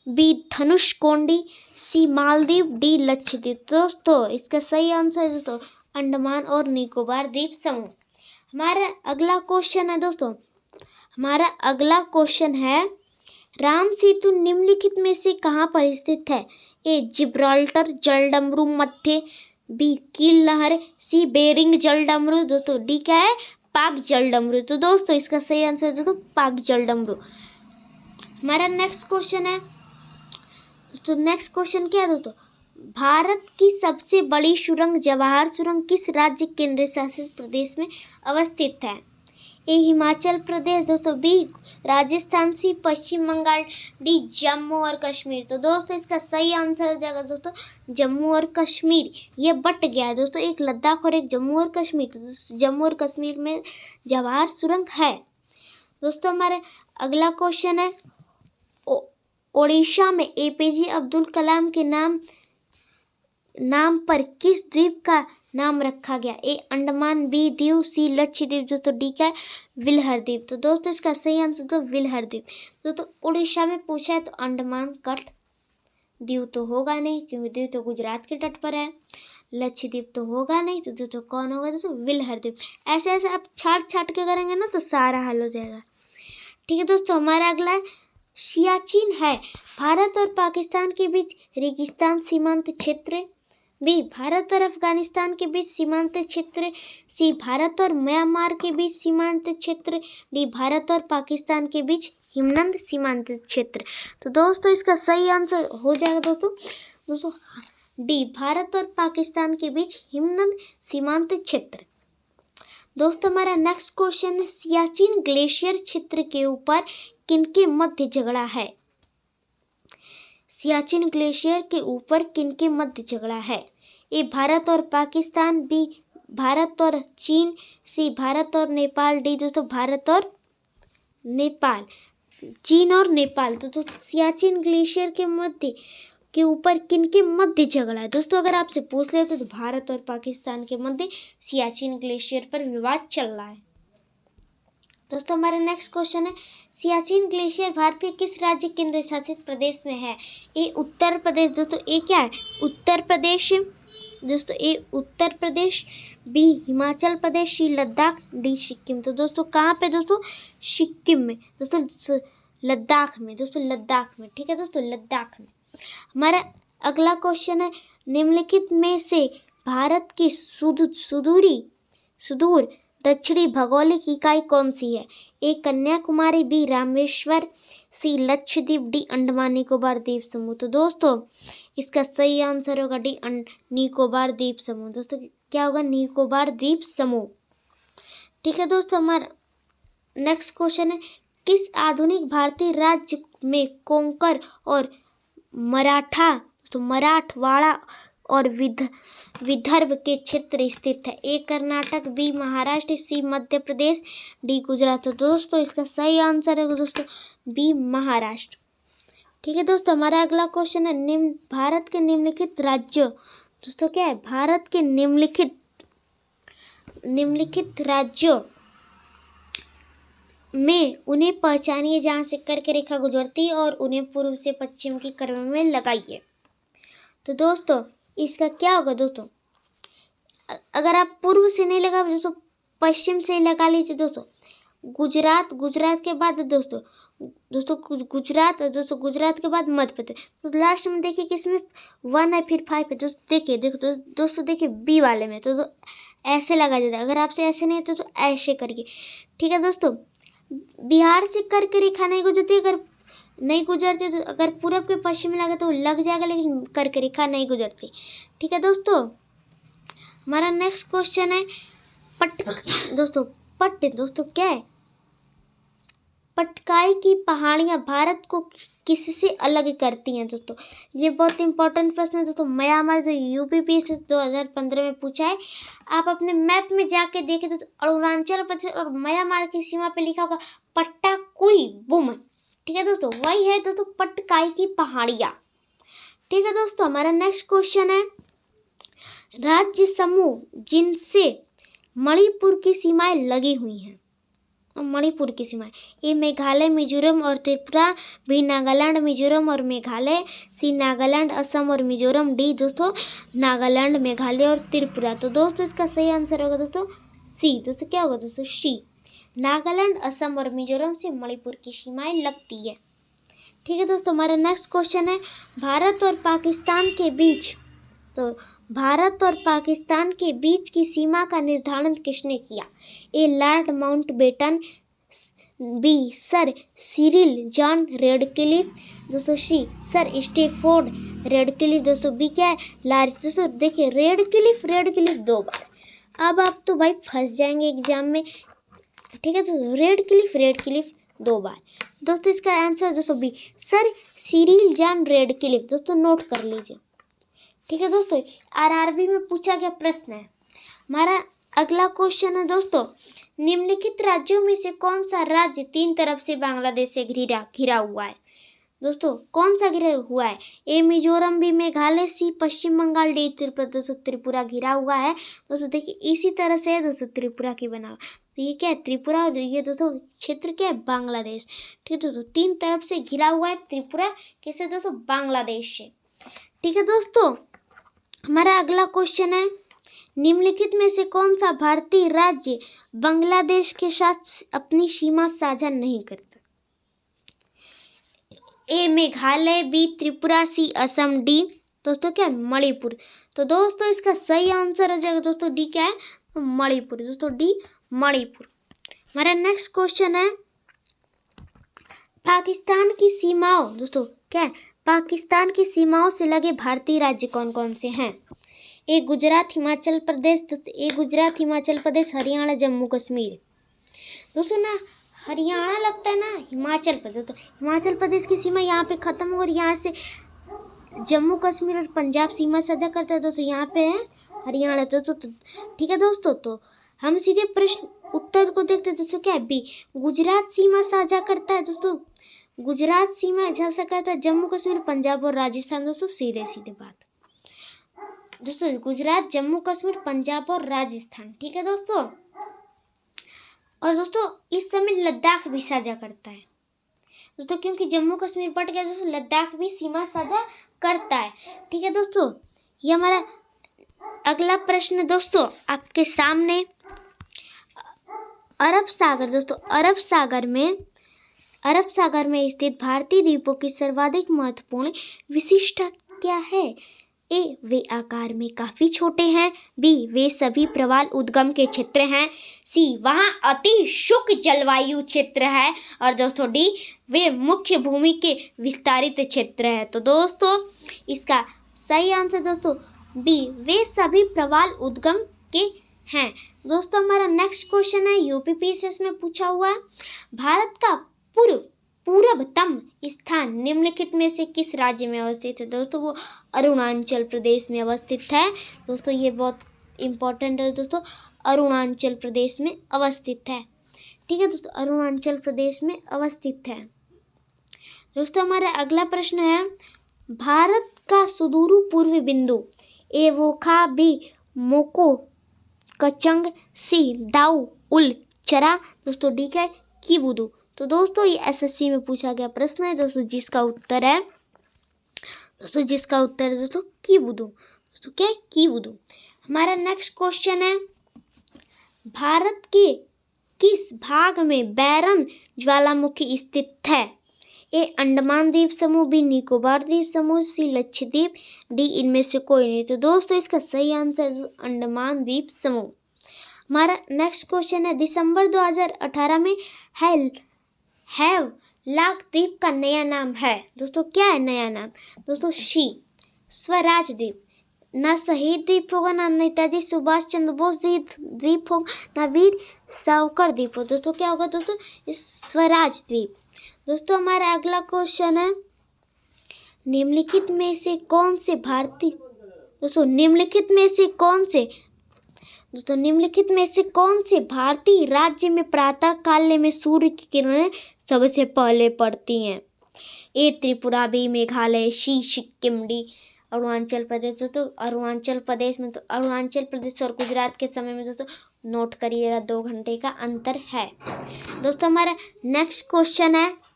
बी धनुष कोंडी, सी मालदीव, डी लक्षद्वीप। दोस्तों इसका सही आंसर है दोस्तों अंडमान और निकोबार द्वीप समूह। हमारा अगला क्वेश्चन है दोस्तों, हमारा अगला क्वेश्चन है राम सेतु निम्नलिखित में से कहाँ पर स्थित है। ए जिब्राल्टर जलडमरू मध्य, बी कील नहर, सी बेरिंग जलडमरू, दोस्तों डी क्या है पाक जलडमरू। तो दोस्तों इसका सही आंसर दोस्तों पाक जलडमरू। हमारा नेक्स्ट क्वेश्चन है दोस्तों, नेक्स्ट क्वेश्चन क्या है दोस्तों भारत की सबसे बड़ी सुरंग जवाहर सुरंग किस राज्य केंद्र शासित प्रदेश में अवस्थित है। ए हिमाचल प्रदेश, दोस्तों बी राजस्थान, सी पश्चिम बंगाल, डी जम्मू और कश्मीर। तो दोस्तों इसका सही आंसर हो जाएगा दोस्तों जम्मू और कश्मीर। ये बट गया है दोस्तों एक लद्दाख और एक जम्मू और कश्मीर। तो जम्मू और कश्मीर में जवाहर सुरंग है। दोस्तों हमारे अगला क्वेश्चन है ओडिशा में एपीजे अब्दुल कलाम के नाम पर किस द्वीप का नाम रखा गया। ए अंडमान, बी दीव, सी लक्षद्वीप, दोस्तों डी क्या है विलहर द्वीप। तो दोस्तों इसका सही आंसर तो विलहर द्वीप। दोस्तों उड़ीसा में पूछा है तो अंडमान कट, दीव तो होगा नहीं क्योंकि दीव तो गुजरात के तट पर है, लक्षद्वीप तो होगा नहीं, तो दोस्तों कौन होगा दोस्तों विलहर द्वीप। ऐसे ऐसे आप छाट के करेंगे ना तो सारा हल हो जाएगा। ठीक है दोस्तों, हमारा अगला सियाचिन है भारत और पाकिस्तान के बीच रेगिस्तान सीमांत क्षेत्र, बी भारत और अफगानिस्तान के बीच सीमांत क्षेत्र, सी भारत और म्यांमार के बीच सीमांत क्षेत्र, डी भारत और पाकिस्तान के बीच हिमनद सीमांत क्षेत्र। तो दोस्तों इसका सही आंसर हो जाएगा दोस्तों डी भारत और पाकिस्तान के बीच हिमनद सीमांत क्षेत्र। दोस्तों हमारा नेक्स्ट क्वेश्चन है सियाचिन ग्लेशियर क्षेत्र के ऊपर किनके मध्य झगड़ा है। सियाचिन ग्लेशियर के ऊपर किनके मध्य झगड़ा है। ए भारत और पाकिस्तान, बी भारत और चीन, सी भारत और नेपाल, डी दोस्तों भारत और नेपाल चीन और नेपाल। तो सियाचिन ग्लेशियर के ऊपर किनके मध्य झगड़ा है। दोस्तों अगर आपसे पूछ लेते तो भारत और पाकिस्तान के मध्य सियाचिन ग्लेशियर पर विवाद चल रहा है। दोस्तों हमारा नेक्स्ट क्वेश्चन है सियाचिन ग्लेशियर भारत के किस राज्य केंद्र शासित प्रदेश में है। ए उत्तर प्रदेश, दोस्तों ए क्या है उत्तर प्रदेश, दोस्तों ए उत्तर प्रदेश, बी हिमाचल प्रदेश, सी लद्दाख, डी सिक्किम। तो दोस्तों कहाँ पे दोस्तों सिक्किम में, दोस्तों लद्दाख में, दोस्तों लद्दाख में। ठीक है दोस्तों लद्दाख में। हमारा अगला क्वेश्चन है निम्नलिखित में से भारत की सुदूर दक्षिणी भौगोलिक इकाई कौन सी है। ए कन्याकुमारी, बी रामेश्वर, सी लक्षद्वीप, डी अंडमान निकोबार द्वीप समूह। तो दोस्तों इसका सही आंसर होगा डी निकोबार द्वीप समूह। दोस्तों क्या होगा निकोबार द्वीप समूह। ठीक है दोस्तों, हमारा नेक्स्ट क्वेश्चन है किस आधुनिक भारतीय राज्य में कोंकण और मराठवाड़ा और विदर्भ के क्षेत्र स्थित है। ए कर्नाटक, बी महाराष्ट्र, सी मध्य प्रदेश, डी गुजरात। तो दोस्तों इसका सही आंसर है दोस्तों बी महाराष्ट्र। ठीक है दोस्तों, हमारा अगला क्वेश्चन है भारत के निम्नलिखित राज्यों। दोस्तों क्या है, भारत के निम्नलिखित राज्यों में उन्हें पहचानिए जहाँ से कर्क रेखा गुजरती है और उन्हें पूर्व से पश्चिम की क्रम में लगाइए। तो दोस्तों इसका क्या होगा दोस्तों, अगर आप पूर्व से नहीं लगा दोस्तों पश्चिम से लगा लीजिए दोस्तों। गुजरात के बाद दोस्तों गुजरात के बाद मध्य प्रदेश। तो लास्ट में देखिए किसमें 1 है फिर 5 है। दोस्तों देखिए बी वाले में तो ऐसे लगा जाता है। अगर आपसे ऐसे नहीं है तो ऐसे करिए। ठीक है दोस्तों, बिहार से कर्क रेखा नहीं गुजरती, अगर नहीं गुजरती तो अगर पूरब के पश्चिम में लगा तो लग जाएगा, लेकिन कर्क रेखा नहीं गुजरती। ठीक है दोस्तों, हमारा नेक्स्ट क्वेश्चन है दोस्तों क्या है, पटकाई की पहाड़ियाँ भारत को किससे अलग करती हैं। दोस्तों ये बहुत इंपॉर्टेंट प्रश्न है दोस्तों। म्यांमार जो यूपीपीएससी 2015 में पूछा है, आप अपने मैप में जाके देखें तो अरुणाचल प्रदेश और म्यांमार की सीमा पे लिखा होगा पट्टाकुई बुम। ठीक है दोस्तों, वही है दोस्तों पटकाई की पहाड़ियाँ। ठीक है दोस्तों, हमारा नेक्स्ट क्वेश्चन है राज्य समूह जिनसे मणिपुर की सीमाएं लगी हुई हैं। मणिपुर की सीमाएं, ए मेघालय, मिजोरम और त्रिपुरा, बी नागालैंड, मिजोरम और मेघालय, सी नागालैंड, असम और मिजोरम, डी दोस्तों नागालैंड, मेघालय और त्रिपुरा। तो दोस्तों इसका सही आंसर होगा दोस्तों सी। दोस्तों क्या होगा दोस्तों सी, नागालैंड, असम और मिजोरम से मणिपुर की सीमाएं लगती है। ठीक है दोस्तों, हमारा नेक्स्ट क्वेश्चन है भारत और पाकिस्तान के बीच। तो भारत और पाकिस्तान के बीच की सीमा का निर्धारण किसने किया। A Lord Mountbatten, B sir Cyril John Radcliffe, दोस्तों सी सर स्टेफोर्ड रेडक्लिफ, दोस्तों बी क्या है लॉर्ड। दोस्तों देखिए रेडक्लिफ 2 बार। अब आप तो भाई फंस जाएंगे एग्जाम में। ठीक है तो रेडक्लिफ 2 बार। दोस्तों इसका आंसर दोस्तों B sir Cyril John Radcliffe. दोस्तों नोट कर लीजिए। ठीक है दोस्तों, आरआरबी में पूछा गया प्रश्न है। हमारा अगला क्वेश्चन है दोस्तों, निम्नलिखित राज्यों में से कौन सा राज्य 3 तरफ से बांग्लादेश से घिरा हुआ है। दोस्तों कौन सा घिरा हुआ है, ए मिजोरम, बी मेघालय, सी पश्चिम बंगाल, डी त्रिपुरा। दोस्तों त्रिपुरा घिरा हुआ है। दोस्तों देखिए इसी तरह से है दोस्तों त्रिपुरा की बना हुआ। तो ये क्या है त्रिपुरा, और ये दोस्तों क्षेत्र क्या है बांग्लादेश। ठीक है दोस्तों 3 तरफ से घिरा हुआ है त्रिपुरा, किससे दोस्तों बांग्लादेश से। ठीक है दोस्तों, हमारा अगला क्वेश्चन है निम्नलिखित में से कौन सा भारतीय राज्य बांग्लादेश के साथ अपनी सीमा साझा नहीं करता। ए मेघालय, बी त्रिपुरा, सी असम, डी दोस्तों क्या मणिपुर। तो दोस्तों इसका सही आंसर हो जाएगा दोस्तों डी क्या है मणिपुर। दोस्तों डी मणिपुर। हमारा नेक्स्ट क्वेश्चन है पाकिस्तान की सीमाओं। दोस्तों क्या है, पाकिस्तान की सीमाओं से लगे भारतीय राज्य कौन कौन से हैं। ए गुजरात, हिमाचल प्रदेश, हरियाणा, जम्मू कश्मीर। दोस्तों ना हरियाणा लगता है ना हिमाचल प्रदेश। तो हिमाचल प्रदेश की सीमा यहाँ पे खत्म हो और यहाँ से जम्मू कश्मीर और पंजाब सीमा साझा करता है। दोस्तों यहाँ पे है हरियाणा। तो ठीक है दोस्तों, तो हम सीधे प्रश्न उत्तर को देखते हैं। दोस्तों क्या है बी गुजरात सीमा साझा करता है। दोस्तों गुजरात सीमा साझा करता है जम्मू कश्मीर, पंजाब और राजस्थान। दोस्तों सीधे बात दोस्तों गुजरात, जम्मू कश्मीर, पंजाब और राजस्थान। ठीक है दोस्तों, और दोस्तों इस समय लद्दाख भी साझा करता है दोस्तों, क्योंकि जम्मू कश्मीर पट गया दोस्तों लद्दाख भी सीमा साझा करता है। ठीक है दोस्तों, ये हमारा अगला प्रश्न दोस्तों आपके सामने अरब सागर। दोस्तों अरब सागर में स्थित भारतीय द्वीपों की सर्वाधिक महत्वपूर्ण विशिष्टता क्या है। ए वे आकार में काफी छोटे हैं, बी वे सभी प्रवाल उद्गम के क्षेत्र हैं, सी वहाँ अति शुष्क जलवायु क्षेत्र है, और दोस्तों डी वे मुख्य भूमि के विस्तारित क्षेत्र है। तो दोस्तों इसका सही आंसर दोस्तों बी वे सभी प्रवाल उद्गम के हैं। दोस्तों हमारा नेक्स्ट क्वेश्चन है यूपीपीएससी में पूछा हुआ है, भारत का पूर्व पूर्वतम स्थान निम्नलिखित में से किस राज्य में अवस्थित है? दोस्तों वो अरुणाचल प्रदेश में अवस्थित है। दोस्तों ये बहुत इम्पोर्टेंट है दोस्तों, अरुणाचल प्रदेश में अवस्थित है। ठीक है दोस्तों, अरुणाचल प्रदेश में अवस्थित है। दोस्तों हमारा अगला प्रश्न है, भारत का सुदूर पूर्वी बिंदु ए वोखा बी मोको कचंग सी दाऊ उल चरा दोस्तों डी क्या है कीबुदु। तो दोस्तों ये एसएससी में पूछा गया प्रश्न है दोस्तों, जिसका उत्तर है दोस्तों कीबुदु। दोस्तों क्या है कीबुदु। हमारा नेक्स्ट क्वेश्चन है, भारत के किस भाग में बैरन ज्वालामुखी स्थित है? ए अंडमान द्वीप समूह, बी निकोबार द्वीप समूह, सी लक्षद्वीप, डी इनमें से कोई नहीं। तो दोस्तों इसका सही आंसर है अंडमान द्वीप समूह। हमारा नेक्स्ट क्वेश्चन है, दिसंबर 2018 में हैव लाख द्वीप का नया नाम है। दोस्तों क्या है नया नाम? दोस्तों स्वराज द्वीप। ना शहीद द्वीप होगा, ना नेताजी सुभाष चंद्र बोस द्वीप होगा, ना वीर सावरकर द्वीप होगा। दोस्तों क्या होगा दोस्तों? स्वराज द्वीप। दोस्तों हमारा अगला क्वेश्चन है, निम्नलिखित में से कौन से भारतीय राज्य में प्रातः काल में सूर्य की किरणें सबसे पहले पड़ती हैं? ए त्रिपुरा, बी मेघालय, सी सिक्किम, डी अरुणाचल प्रदेश। दोस्तों अरुणाचल प्रदेश में अरुणाचल प्रदेश और गुजरात के समय में दोस्तों नोट करिएगा 2 घंटे का अंतर है। दोस्तों हमारा नेक्स्ट क्वेश्चन है,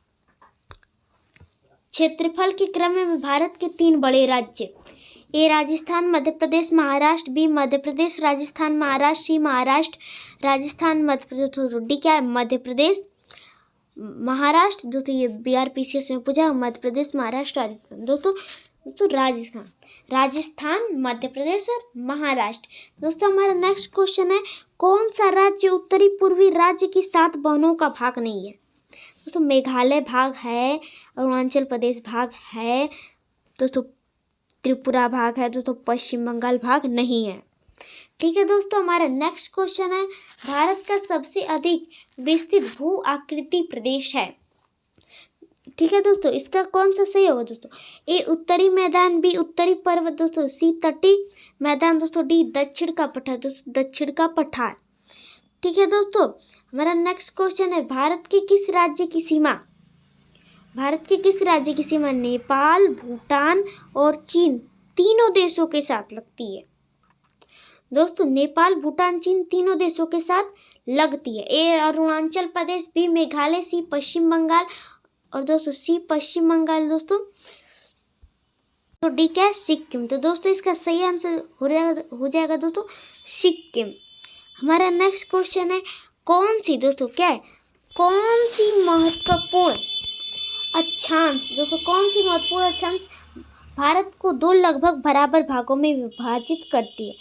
क्षेत्रफल के क्रम में भारत के 3 बड़े राज्य, ए राजस्थान, मध्य प्रदेश, महाराष्ट्र, बी मध्य प्रदेश, राजस्थान, महाराष्ट्र, सी महाराष्ट्र, राजस्थान, मध्य प्रदेश, डी क्या है मध्य प्रदेश, महाराष्ट्र। दोस्तों ये बीआरपीसीएस में पूछा, मध्य प्रदेश, महाराष्ट्र, राजस्थान। दोस्तों राजस्थान, मध्य प्रदेश और महाराष्ट्र। दोस्तों हमारा नेक्स्ट क्वेश्चन है, कौन सा राज्य उत्तरी पूर्वी राज्य की 7 बहनों का भाग नहीं है? दोस्तों मेघालय भाग है, अरुणाचल प्रदेश भाग है, दोस्तों त्रिपुरा भाग है, दोस्तों पश्चिम बंगाल भाग नहीं है। ठीक है दोस्तों, हमारा नेक्स्ट क्वेश्चन है, भारत का सबसे अधिक विस्तृत भू आकृति प्रदेश है? ठीक है दोस्तों, इसका कौन सा सही होगा? दोस्तों ए उत्तरी मैदान, बी उत्तरी पर्वत, दोस्तों सी तटीय मैदान, दोस्तों डी दक्षिण का पठार। दोस्तों दक्षिण का पठार। ठीक है दोस्तों, हमारा नेक्स्ट क्वेश्चन है, भारत के किस राज्य की सीमा नेपाल, भूटान और चीन तीनों देशों के साथ लगती है? दोस्तों नेपाल, भूटान, चीन तीनों देशों के साथ लगती है। ए अरुणाचल प्रदेश, बी मेघालय, सी पश्चिम बंगाल और दोस्तों सी पश्चिम बंगाल। दोस्तों तो डी क्या है सिक्किम। तो दोस्तों इसका सही आंसर हो जाएगा दोस्तों सिक्किम। हमारा नेक्स्ट क्वेश्चन है, कौन सी महत्वपूर्ण अक्षांश भारत को 2 लगभग बराबर भागों में विभाजित करती है?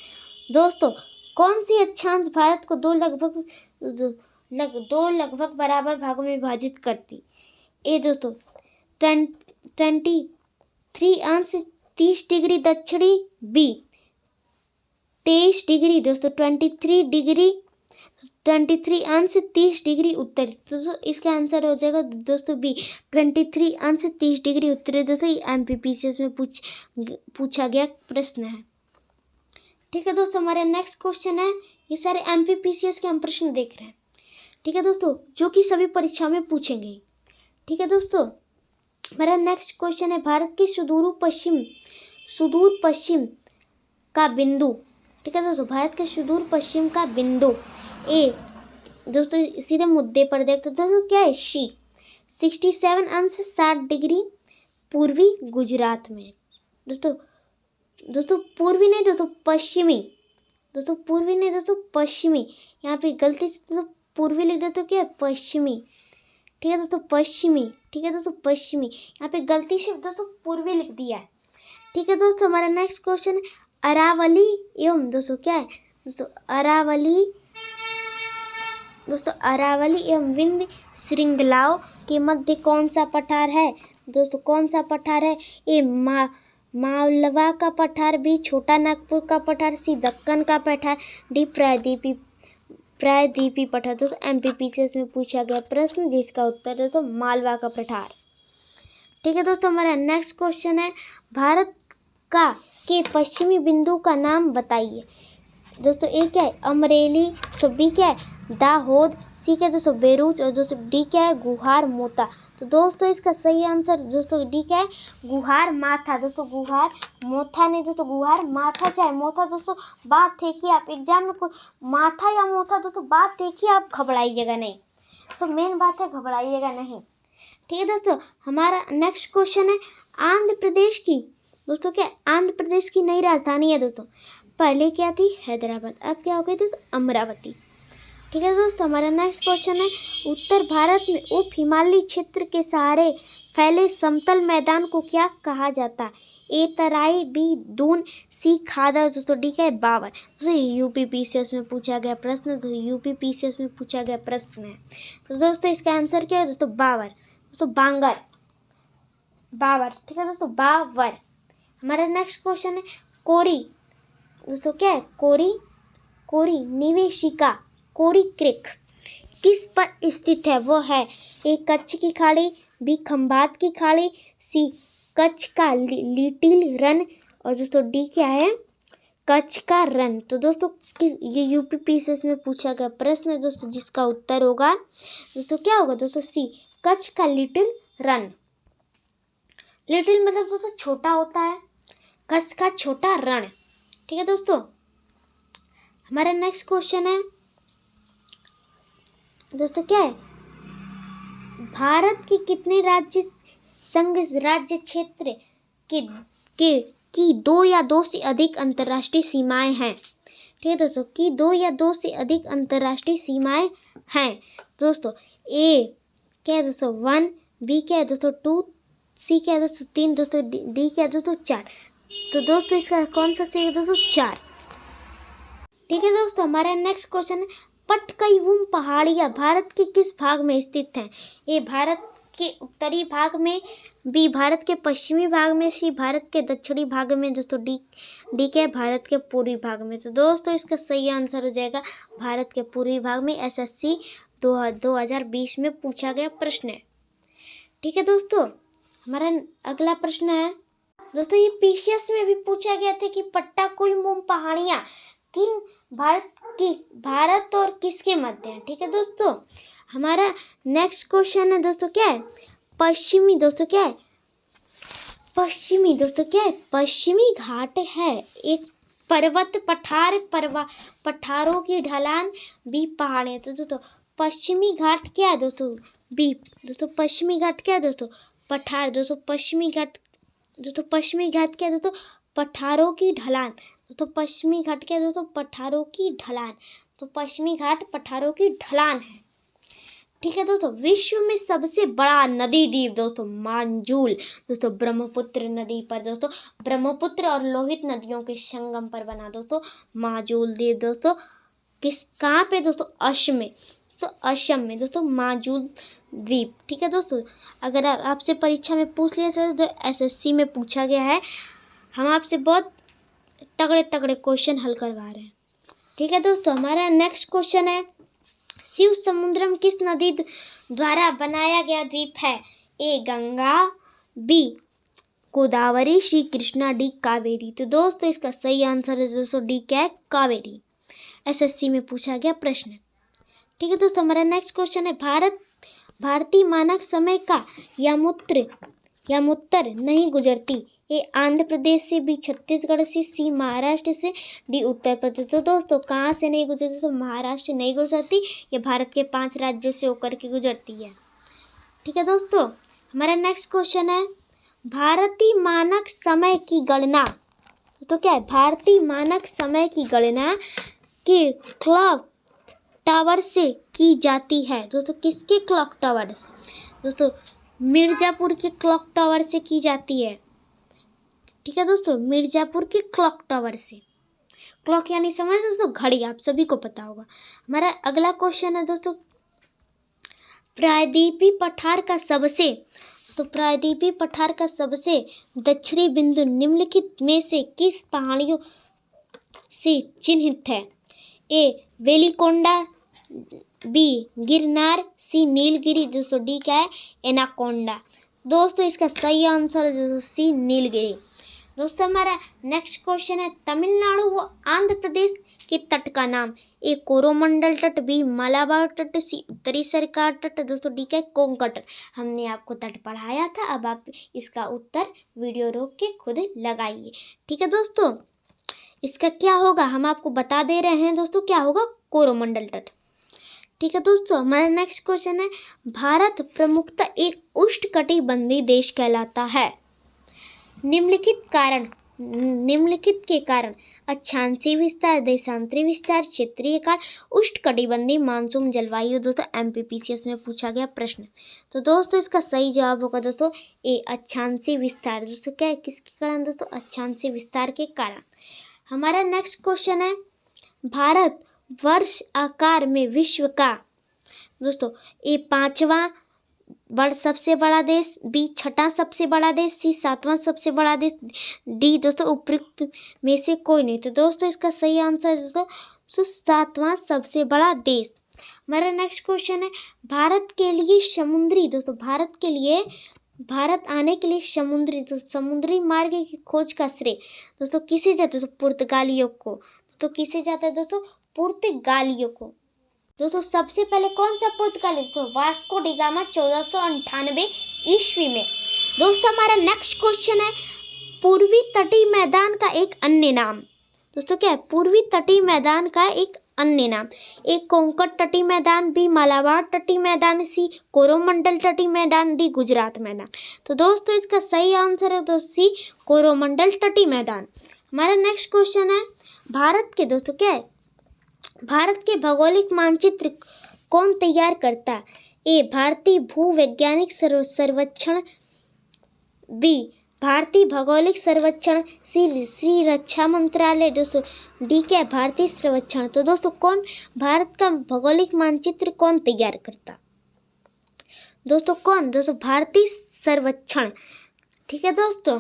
दोस्तों कौन सी अक्षांश भारत को 2 लगभग बराबर भागों में विभाजित करती? ए दोस्तों 23 अंश 30 डिग्री दक्षिणी, बी 23 डिग्री दोस्तों 23 अंश 30 डिग्री उत्तरी। दोस्तों इसका आंसर हो जाएगा दोस्तों बी 23 अंश 30 डिग्री उत्तरी। दोस्तों ये एमपीपीसीएस में पूछा गया प्रश्न है। ठीक है दोस्तों, हमारा नेक्स्ट क्वेश्चन है, ये सारे एमपीपीसीएस के हम प्रश्न देख रहे हैं। ठीक है दोस्तों, जो कि सभी परीक्षा में पूछेंगे। ठीक है दोस्तों, हमारा नेक्स्ट क्वेश्चन है, भारत के सुदूर पश्चिम का बिंदु। ठीक है दोस्तों, भारत के सुदूर पश्चिम का बिंदु ए दोस्तों सीधे मुद्दे पर देखते दोस्तों क्या है 67 अंश 60 डिग्री पूर्वी गुजरात में। दोस्तों पूर्वी नहीं दोस्तों पश्चिमी। यहाँ पे गलती से दोस्तों पूर्वी लिख देते क्या है पश्चिमी। ठीक है दोस्तों पश्चिमी। यहाँ पे गलती से दोस्तों पूर्वी लिख दिया है। ठीक है दोस्तों, हमारा नेक्स्ट क्वेश्चन है, अरावली एवं दोस्तों क्या है अरावली एवं विंध्य श्रृंखलाओं के मध्य कौन सा पठार है? दोस्तों कौन सा पठार है? ए मालवा का पठार, बी छोटा नागपुर का पठार, सी दक्कन का पठार, डी प्रायद्वीपीय पठार। दोस्तों MPPCS में पूछा गया प्रश्न जिसका उत्तर है दोस्तों मालवा का पठार। ठीक है दोस्तों, हमारा नेक्स्ट क्वेश्चन है भारत का के पश्चिमी बिंदु का नाम बताइए। दोस्तों ए क्या है अमरेली, तो बी क्या है दाहोद, सी क्या है दोस्तों बेरूच और दोस्तों डी क्या है गुहार मोता। तो दोस्तों इसका सही आंसर दोस्तों डी क्या है गुहार माथा। दोस्तों गुहार मोथा नहीं दोस्तों गुहार माथा, चाहे मोथा दोस्तों बात देखिए आप एग्जाम में कोई माथा या मोथा दोस्तों बात देखिए आप घबराइएगा नहीं। तो मेन बात है घबराइएगा नहीं। ठीक है दोस्तों, हमारा नेक्स्ट क्वेश्चन है आंध्र प्रदेश की दोस्तों क्या आंध्र प्रदेश की नई राजधानी है दोस्तों। पहले क्या थी हैदराबाद, अब क्या हो गई दोस्तों अमरावती। ठीक है दोस्तों, हमारा नेक्स्ट क्वेश्चन है उत्तर भारत में उप हिमालयी क्षेत्र के सहारे फैले समतल मैदान को क्या कहा जाता है। ए तराई, बी दून, सी खादर, दोस्तों डी क्या है बावर। दोस्तों UPPCS में पूछा गया प्रश्न, तो UPPCS में पूछा गया प्रश्न है। तो दोस्तों इसका आंसर क्या है दोस्तों बावर, दोस्तों बांगर बावर। ठीक है दोस्तों बावर। हमारा नेक्स्ट क्वेश्चन है कोरी, दोस्तों क्या है कोरी कोरी निवेशिका कोरी क्रिक किस पर स्थित है। वो है ए कच्छ की खाड़ी, बी खंभात की खाड़ी, सी कच्छ का लिटिल रन और दोस्तों डी क्या है कच्छ का रन। तो दोस्तों ये UPPCS में पूछा गया प्रश्न है दोस्तों जिसका उत्तर होगा दोस्तों क्या होगा दोस्तों सी कच्छ का लिटिल रन। लिटिल मतलब दोस्तों छोटा होता है, कच्छ का छोटा रण। ठीक है दोस्तों, हमारा नेक्स्ट क्वेश्चन है दोस्तों क्या है भारत के कितने राज्य संघ राज्य क्षेत्र की 2 या 2 से अधिक अंतर्राष्ट्रीय सीमाएं हैं। ठीक है दोस्तों की 2 या 2 से अधिक अंतर्राष्ट्रीय सीमाएं हैं। दोस्तों ए क्या है दोस्तों 1, बी क्या है दोस्तों 2, सी क्या है दोस्तों 3, दोस्तों डी क्या है दोस्तों 4। तो दोस्तों इसका कौन सा सही है दोस्तों 4। ठीक है दोस्तों, हमारा नेक्स्ट क्वेश्चन है पटकईवुम पहाड़ियाँ भारत के किस भाग में स्थित हैं। ए भारत के उत्तरी भाग में, बी भारत के पश्चिमी भाग में, सी भारत के दक्षिणी भाग में, दोस्तों डी क्या है भारत के पूर्वी भाग में। तो दोस्तों इसका सही आंसर हो जाएगा भारत के पूर्वी भाग में। SSC 2020 में पूछा गया प्रश्न है। ठीक है दोस्तों, हमारा अगला प्रश्न है दोस्तों ये PCS में भी पूछा गया था कि पट्टाकोई पहाड़ियाँ किन भारत और किसके मध्य है। ठीक है दोस्तों, हमारा नेक्स्ट क्वेश्चन है दोस्तों क्या है पश्चिमी, दोस्तों क्या है पश्चिमी, दोस्तों क्या है पश्चिमी घाट है एक पर्वत पठार पठारों की ढलान, बी पहाड़ियाँ। तो दोस्तों पश्चिमी घाट क्या है दोस्तों बी, दोस्तों पश्चिमी घाट क्या है दोस्तों पठार। दोस्तों पश्चिमी घाट क्या है दोस्तों पठारों की ढलान। दोस्तों पश्चिमी घाट क्या है दोस्तों पठारों की ढलान। तो पश्चिमी घाट पठारों की ढलान है। ठीक है दोस्तों, विश्व में सबसे बड़ा नदी द्वीप दोस्तों मांजुल, दोस्तों ब्रह्मपुत्र नदी पर, दोस्तों ब्रह्मपुत्र और लोहित नदियों के संगम पर बना दोस्तों माजुल द्वीप। दोस्तों कहाँ पे दोस्तों असम में, तो असम में दोस्तों माजुल द्वीप। ठीक है दोस्तों, अगर आपसे परीक्षा में पूछ लिया तो SSC में पूछा गया है। हम आपसे बहुत तगड़े क्वेश्चन हल करवा रहे हैं। ठीक है दोस्तों, हमारा नेक्स्ट क्वेश्चन है शिव समुद्रम किस नदी द्वारा बनाया गया द्वीप है। ए गंगा, बी गोदावरी, सी कृष्णा, डी कावेरी। तो दोस्तों इसका सही आंसर है दोस्तों डी क्या है कावेरी। SSC में पूछा गया प्रश्न। ठीक है दोस्तों, हमारा नेक्स्ट क्वेश्चन है भारतीय मानक समय का यामुत्तर नहीं गुजरती। ए आंध्र प्रदेश से, बी छत्तीसगढ़ से, सी महाराष्ट्र से, डी उत्तर प्रदेश। तो दोस्तों कहाँ से नहीं गुजरती, तो महाराष्ट्र नहीं गुजरती, ये भारत के 5 राज्यों से होकर के गुजरती है। ठीक है दोस्तों, हमारा नेक्स्ट क्वेश्चन है भारतीय मानक समय की गणना। तो क्या है भारतीय मानक समय की गणना के क्लॉक टावर से की जाती है। दोस्तों किसके क्लॉक टावर से, दोस्तों मिर्ज़ापुर के क्लॉक टावर से की जाती है। ठीक है दोस्तों, मिर्ज़ापुर के क्लॉक टावर से। क्लॉक यानी समय दोस्तों घड़ी, आप सभी को पता होगा। हमारा अगला क्वेश्चन है दोस्तों प्रायद्वीपीय पठार का सबसे दक्षिणी बिंदु निम्नलिखित में से किस पहाड़ियों से चिन्हित है। ए वेलिकोंडा, बी गिरनार, सी नीलगिरी, दोस्तों डी क्या है एनाकोंडा। दोस्तों इसका सही आंसर है दोस्तों सी नीलगिरी। दोस्तों हमारा नेक्स्ट क्वेश्चन है तमिलनाडु व आंध्र प्रदेश के तट का नाम। ए कोरोमंडल तट, बी मलाबार तट, सी उत्तरी सरकार तट, दोस्तों डी क्या कोंकण तट। हमने आपको तट पढ़ाया था, अब आप इसका उत्तर वीडियो रोक के खुद लगाइए। ठीक है दोस्तों, इसका क्या होगा हम आपको बता दे रहे हैं दोस्तों, क्या होगा कोरोमंडल तट। ठीक है दोस्तों, हमारा नेक्स्ट क्वेश्चन है भारत प्रमुखतः एक उष्णकटिबंधीय देश कहलाता है। निम्नलिखित के कारण अक्षांशीय विस्तार, देशांतरी विस्तार, क्षेत्रीय कारण, उष्णकटिबंधीय मानसून जलवायु। दोस्तों MPPCS में पूछा गया प्रश्न। तो दोस्तों इसका सही जवाब होगा दोस्तों ए अक्षांशीय विस्तार। दोस्तों क्या है किसके कारण दोस्तों अक्षांशीय विस्तार के कारण। हमारा नेक्स्ट क्वेश्चन है भारत वर्ष आकार में विश्व का दोस्तों ए 5वां सबसे बड़ा देश, बी 6वां सबसे बड़ा देश, सी 7वां सबसे बड़ा देश, डी दोस्तों उपयुक्त में से कोई नहीं। तो दोस्तों इसका सही आंसर है दोस्तों 7वां सबसे बड़ा देश। हमारा नेक्स्ट क्वेश्चन है भारत के लिए समुद्री दोस्तों भारत आने के लिए समुद्री मार्ग की खोज का श्रेय दोस्तों किसे जाता है? दोस्तों पुर्तगालियों को। दोस्तों किसे जाता है दोस्तों? पुर्तगालियों को। दोस्तों सबसे पहले कौन सा पुर्तगाली? दोस्तों वास्को डी गामा 1498 ईस्वी में। दोस्तों हमारा नेक्स्ट क्वेश्चन है पूर्वी तटीय मैदान का एक अन्य नाम। दोस्तों क्या है पूर्वी तटीय मैदान का एक अन्य नाम? ए कोंकण तटीय मैदान, बी मालाबार तटीय मैदान, सी कोरोमंडल तटीय मैदान, डी गुजरात मैदान। तो दोस्तों इसका सही आंसर है दोस्तों सी कोरोमंडल तटीय मैदान। हमारा नेक्स्ट क्वेश्चन है भारत के दोस्तों क्या है भारत के भौगोलिक मानचित्र कौन तैयार करता है? ए भारतीय भूवैज्ञानिक सर्वेक्षण, बी भारतीय भौगोलिक सर्वेक्षण, सी रक्षा मंत्रालय, दोस्तों डी क्या भारतीय सर्वेक्षण। तो दोस्तों कौन भारत का भौगोलिक मानचित्र कौन तैयार करता? दोस्तों कौन? दोस्तों भारतीय सर्वेक्षण। ठीक है दोस्तों,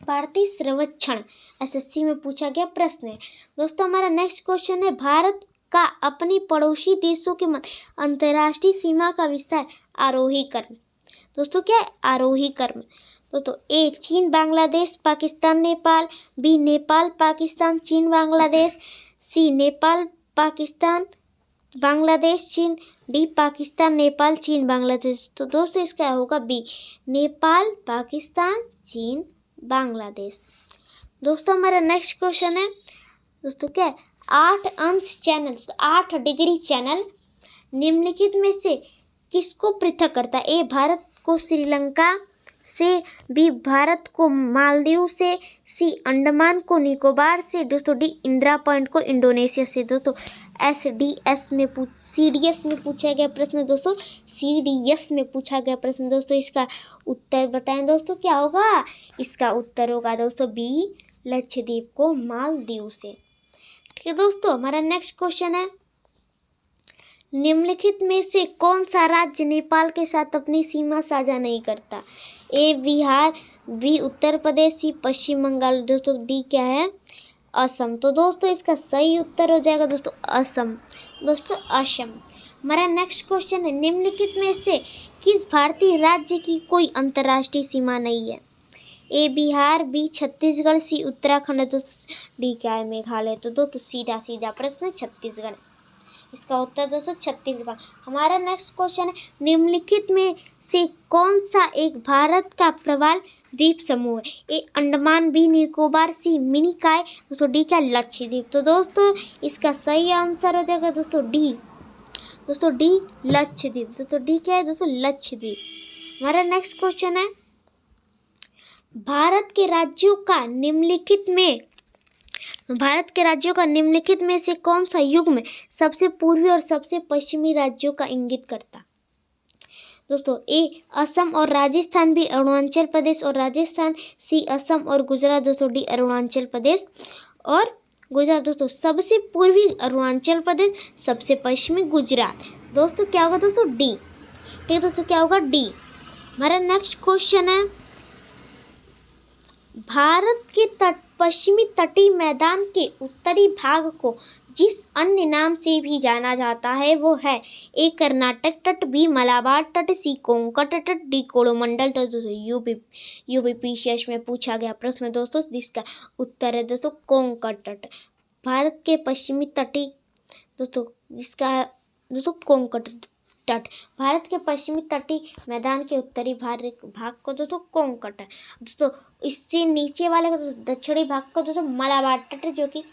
भारतीय सर्वेक्षण SSC में पूछा गया प्रश्न है। दोस्तों हमारा नेक्स्ट क्वेश्चन है भारत का अपनी पड़ोसी देशों के अंतर्राष्ट्रीय सीमा का विस्तार आरोही क्रम। दोस्तों क्या है आरोही क्रम? दोस्तों ए चीन बांग्लादेश पाकिस्तान नेपाल, बी नेपाल पाकिस्तान चीन बांग्लादेश, सी नेपाल पाकिस्तान बांग्लादेश चीन, डी पाकिस्तान नेपाल चीन बांग्लादेश। तो दोस्तों इसका होगा बी नेपाल पाकिस्तान चीन बांग्लादेश। दोस्तों हमारा नेक्स्ट क्वेश्चन है दोस्तों क्या है 8 अंश चैनल 8 डिग्री चैनल निम्नलिखित में से किसको पृथक करता है? ए भारत को श्रीलंका से, बी भारत को मालदीव से, सी अंडमान को निकोबार से, दोस्तों डी इंदिरा पॉइंट को इंडोनेशिया से। दोस्तों CDS में पूछा गया प्रश्न दोस्तों CDS में पूछा गया प्रश्न। दोस्तों इसका उत्तर बताएं दोस्तों क्या होगा? इसका उत्तर होगा दोस्तों बी लक्षद्वीप को मालदीव से। ठीक है दोस्तों, हमारा नेक्स्ट क्वेश्चन है निम्नलिखित में से कौन सा राज्य नेपाल के साथ अपनी सीमा साझा नहीं करता? ए बिहार, बी उत्तर प्रदेश, सी पश्चिम बंगाल, दोस्तों डी क्या है असम। तो दोस्तों इसका सही उत्तर हो जाएगा दोस्तों असम। दोस्तों असम। हमारा नेक्स्ट क्वेश्चन है निम्नलिखित में से किस भारतीय राज्य की कोई अंतर्राष्ट्रीय सीमा नहीं है? ए बिहार, बी छत्तीसगढ़, सी उत्तराखंड, दोस्तों डी क्या है मेघालय। तो दोस्तों सीधा प्रश्न छत्तीसगढ़, इसका उत्तर दोस्तों छत्तीसगढ़। हमारा नेक्स्ट क्वेश्चन है निम्नलिखित में से कौन सा एक भारत का प्रवाल द्वीप समूह है? ए अंडमान, बी निकोबार, सी मिनिकॉय, दोस्तों डी क्या लक्षद्वीप। तो दोस्तों इसका सही आंसर हो जाएगा दोस्तों डी लक्षद्वीप। दोस्तों डी क्या है दोस्तों लक्षद्वीप। हमारा नेक्स्ट क्वेश्चन है भारत के राज्यों का निम्नलिखित में से कौन सा युग्म सबसे पूर्वी और सबसे पश्चिमी राज्यों का इंगित करता? दोस्तों ए असम और राजस्थान, बी अरुणाचल प्रदेश और राजस्थान, सी असम और गुजरात, दोस्तों डी अरुणाचल प्रदेश और गुजरात। दोस्तों सबसे पूर्वी अरुणाचल प्रदेश, सबसे पश्चिमी गुजरात। दोस्तों क्या होगा दोस्तों डी। ठीक है दोस्तों क्या होगा डी। हमारा नेक्स्ट क्वेश्चन है भारत के पश्चिमी तटीय मैदान के उत्तरी भाग को जिस अन्य नाम से भी जाना जाता है वो है ए कर्नाटक तट, बी मलाबार तट, सी कोंकण तट, डी कोरोमंडल तट। दोस्तों यूपीपीसीएस में पूछा गया प्रश्न दोस्तों, जिसका उत्तर है दोस्तों कोंकण तट। भारत के पश्चिमी तटी दोस्तों, जिसका दोस्तों कोंकण तट। भारत के पश्चिमी तटीय मैदान के उत्तरी भाग को दोस्तों कोंकण तट। दोस्तों इससे नीचे वाले को दक्षिणी भाग को दोस्तों मलाबार तट, जो कि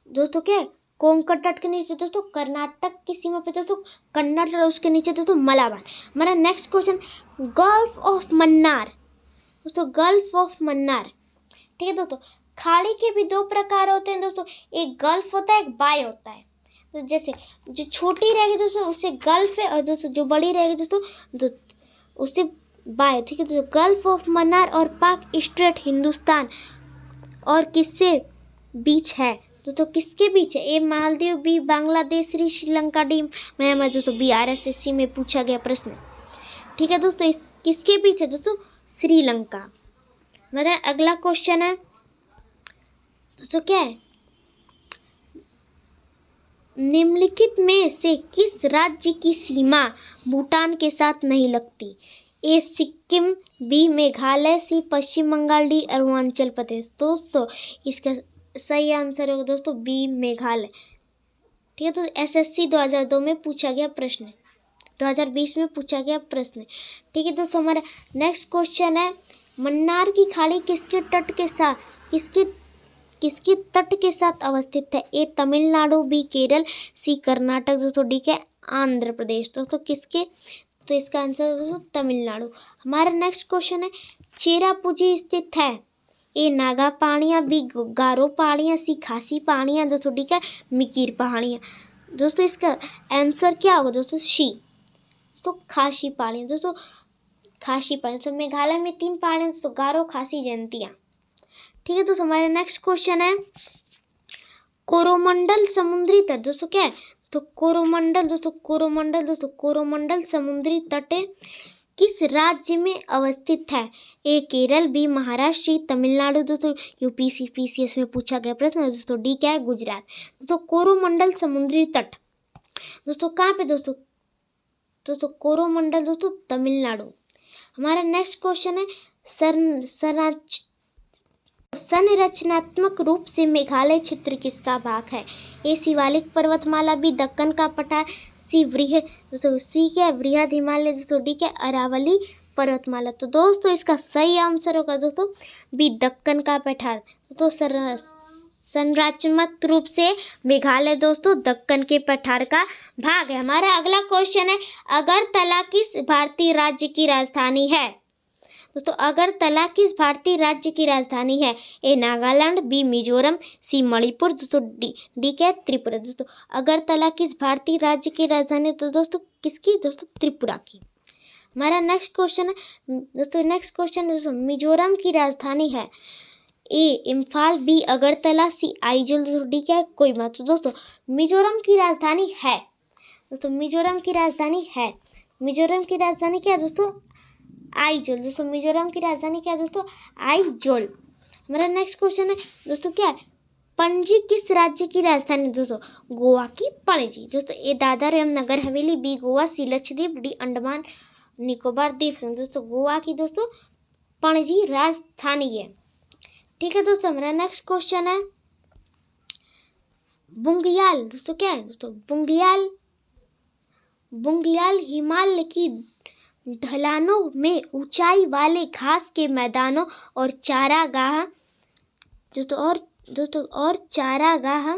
दोस्तों क्या कोंकण तट के नीचे दोस्तों कर्नाटक की सीमा पे दोस्तों कन्नड़, और उसके नीचे दोस्तों मलाबार। हमारा next question, gulf of Mannar. दोस्तों गल्फ ऑफ मन्नार, ठीक है दोस्तों। खाड़ी के भी दो प्रकार होते हैं दोस्तों, एक गल्फ होता है, एक बाय होता है। तो जैसे जो छोटी रहेगी दोस्तों उससे गल्फ है, और दोस्तों जो बड़ी रहेगी दोस्तों उससे बाय, ठीक है दोस्तों। गल्फ ऑफ मन्नार और पाक स्ट्रेट हिंदुस्तान और किससे बीच है दोस्तों, किसके बीच है? A Maldives, B Bangladesh, Sri Lanka, D Myanmar. दोस्तों BRSSC में पूछा गया प्रश्न, ठीक है दोस्तों। इस किसके बीच है दोस्तों? श्रीलंका। मेरा अगला क्वेश्चन है दोस्तों, क्या है? निम्नलिखित में से किस राज्य की सीमा भूटान के साथ नहीं लगती? ए सिक्किम, बी मेघालय, सी पश्चिम बंगाल, डी अरुणाचल प्रदेश। दोस्तों इसका सही आंसर होगा दोस्तों बी मेघालय, ठीक है। तो SSC 2002 में पूछा गया प्रश्न, 2020 में पूछा गया प्रश्न, ठीक है दोस्तों। हमारा नेक्स्ट क्वेश्चन है, मन्नार की खाड़ी किसके तट के साथ किसके तट के साथ अवस्थित है? ए तमिलनाडु, बी केरल, सी कर्नाटक, दोस्तों डी के आंध्र प्रदेश। दोस्तों किसके? तो इसका आंसर दोस्तों तमिलनाडु। हमारा नेक्स्ट क्वेश्चन है, चेरापूंजी स्थित है? ए नागा पहाड़ियाँ, बी गारो पहाड़ियाँ, सी खासी पहाड़ियाँ, दोस्तों डी का मिकिर पहाड़ियाँ। दोस्तों इसका आंसर क्या होगा दोस्तों? सी, दोस्तों खासी पहाड़ियाँ। दोस्तों खासी पहाड़ियाँ, तो मेघालय में 3 पहाड़ियाँ दोस्तों, गारो, खासी, जयंतियाँ, ठीक है दोस्तों। हमारा नेक्स्ट क्वेश्चन है, कोरोमंडल समुद्री तट। दोस्तों क्या है? तो कोरोमंडल समुद्री तट किस राज्य में अवस्थित है? ए केरल, बी महाराष्ट्र, सी तमिलनाडु। दोस्तों UPPCS में पूछा गया प्रश्न है दोस्तों, डी क्या है? गुजरात। दोस्तों कोरोमंडल समुद्री तट दोस्तों कहाँ पे दोस्तों कोरोमंडल दोस्तों तमिलनाडु। हमारा नेक्स्ट क्वेश्चन है, संरचनात्मक रूप से मेघालय क्षेत्र किसका भाग है? ए शिवालिक पर्वतमाला, बी दक्कन का पठार, सी क्या वृहद हिमालय, दोस्तों डी क्या अरावली पर्वतमाला। तो दोस्तों इसका सही आंसर होगा दोस्तों बी दक्कन का पठार। तो संरचनात्मक रूप से मेघालय दोस्तों दक्कन के पठार का भाग है। हमारा अगला क्वेश्चन है, अगरतला किस भारतीय राज्य की राजधानी है? दोस्तों अगरतला किस भारतीय राज्य की राजधानी है? ए नागालैंड, बी मिजोरम, सी मणिपुर, दोस्तों डी क्या त्रिपुरा। दोस्तों अगरतला किस भारतीय राज्य की राजधानी? तो दोस्तों किसकी? दोस्तों त्रिपुरा की। हमारा नेक्स्ट क्वेश्चन है दोस्तों मिजोरम की राजधानी है? ए इम्फाल, बी अगरतला, सी आइजोल, दोस्तों डी क्या है? कोहिमा। तो दोस्तों मिजोरम की राजधानी है मिजोरम की राजधानी क्या है दोस्तों? आइजोल। दोस्तों मिजोरम की राजधानी क्या है दोस्तों? आइजोल। हमारा नेक्स्ट क्वेश्चन है दोस्तों, क्या है? पणजी किस राज्य की राजधानी? दोस्तों गोवा की पणजी। दोस्तों ए दादर एवं नगर हवेली, बी गोवा, सी लक्षद्वीप, डी अंडमान निकोबार द्वीप समूह। दोस्तों गोवा की दोस्तों पणजी राजधानी है, ठीक है दोस्तों। हमारा नेक्स्ट क्वेश्चन है, बुंगियाल। दोस्तों क्या है? दोस्तों बुंगियाल हिमालय की ढलानों में ऊंचाई वाले घास के मैदानों और चारागाह चारागाह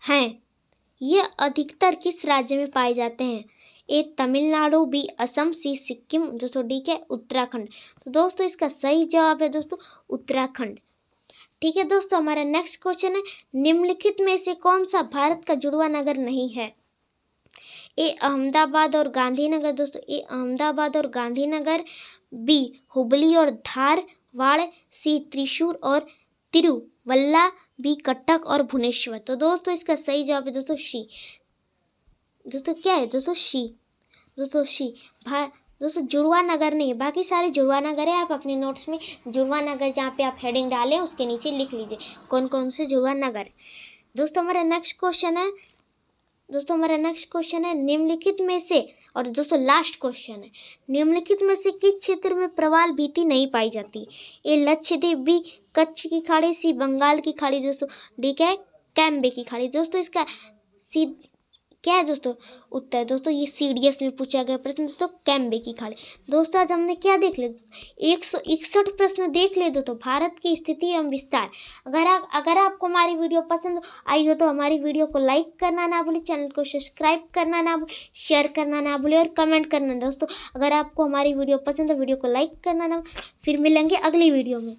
हैं। ये अधिकतर किस राज्य में पाए जाते हैं? ए तमिलनाडु, बी असम, सी सिक्किम, दोस्तों डी के उत्तराखंड। तो दोस्तों इसका सही जवाब है दोस्तों उत्तराखंड, ठीक है दोस्तों। हमारा नेक्स्ट क्वेश्चन है, निम्नलिखित में से कौन सा भारत का जुड़वा नगर नहीं है? ए अहमदाबाद और गांधीनगर। दोस्तों ए अहमदाबाद और गांधीनगर, बी हुबली और धारवाड़, सी त्रिशूर और तिरुवल्ला, बी कटक और भुवनेश्वर। तो दोस्तों इसका सही जवाब है दोस्तों सी। दोस्तों क्या है? दोस्तों सी। दोस्तों दोस्तों जुड़वा नगर नहीं है, बाकी सारे जुड़वा नगर है। आप अपने नोट्स में जुड़वा नगर जहाँ पे आप हेडिंग डालें उसके नीचे लिख लीजिए कौन कौन से जुड़वा नगर है। दोस्तों हमारा नेक्स्ट क्वेश्चन है निम्नलिखित में से, और दोस्तों लास्ट क्वेश्चन है, निम्नलिखित में से किस क्षेत्र में प्रवाल भित्ति नहीं पाई जाती? ए लक्षद्वीप, बी कच्छ की खाड़ी, सी बंगाल की खाड़ी, दोस्तों डी क्या है कैम्बे की खाड़ी। दोस्तों इसका सी क्या है दोस्तों उत्तर? दोस्तों ये CDS में पूछा गया प्रश्न दोस्तों, कैम्बे की खाड़ी। दोस्तों आज हमने क्या देख लिया? 161 प्रश्न देख लिए दोस्तों, भारत की स्थिति एवं विस्तार। अगर आपको हमारी वीडियो पसंद आई हो तो हमारी वीडियो को लाइक करना ना भूले, चैनल को सब्सक्राइब करना ना भूले, शेयर करना ना भूले और कमेंट करना। दोस्तों अगर आपको हमारी वीडियो पसंद है वीडियो को लाइक करना ना। फिर मिलेंगे अगली वीडियो में।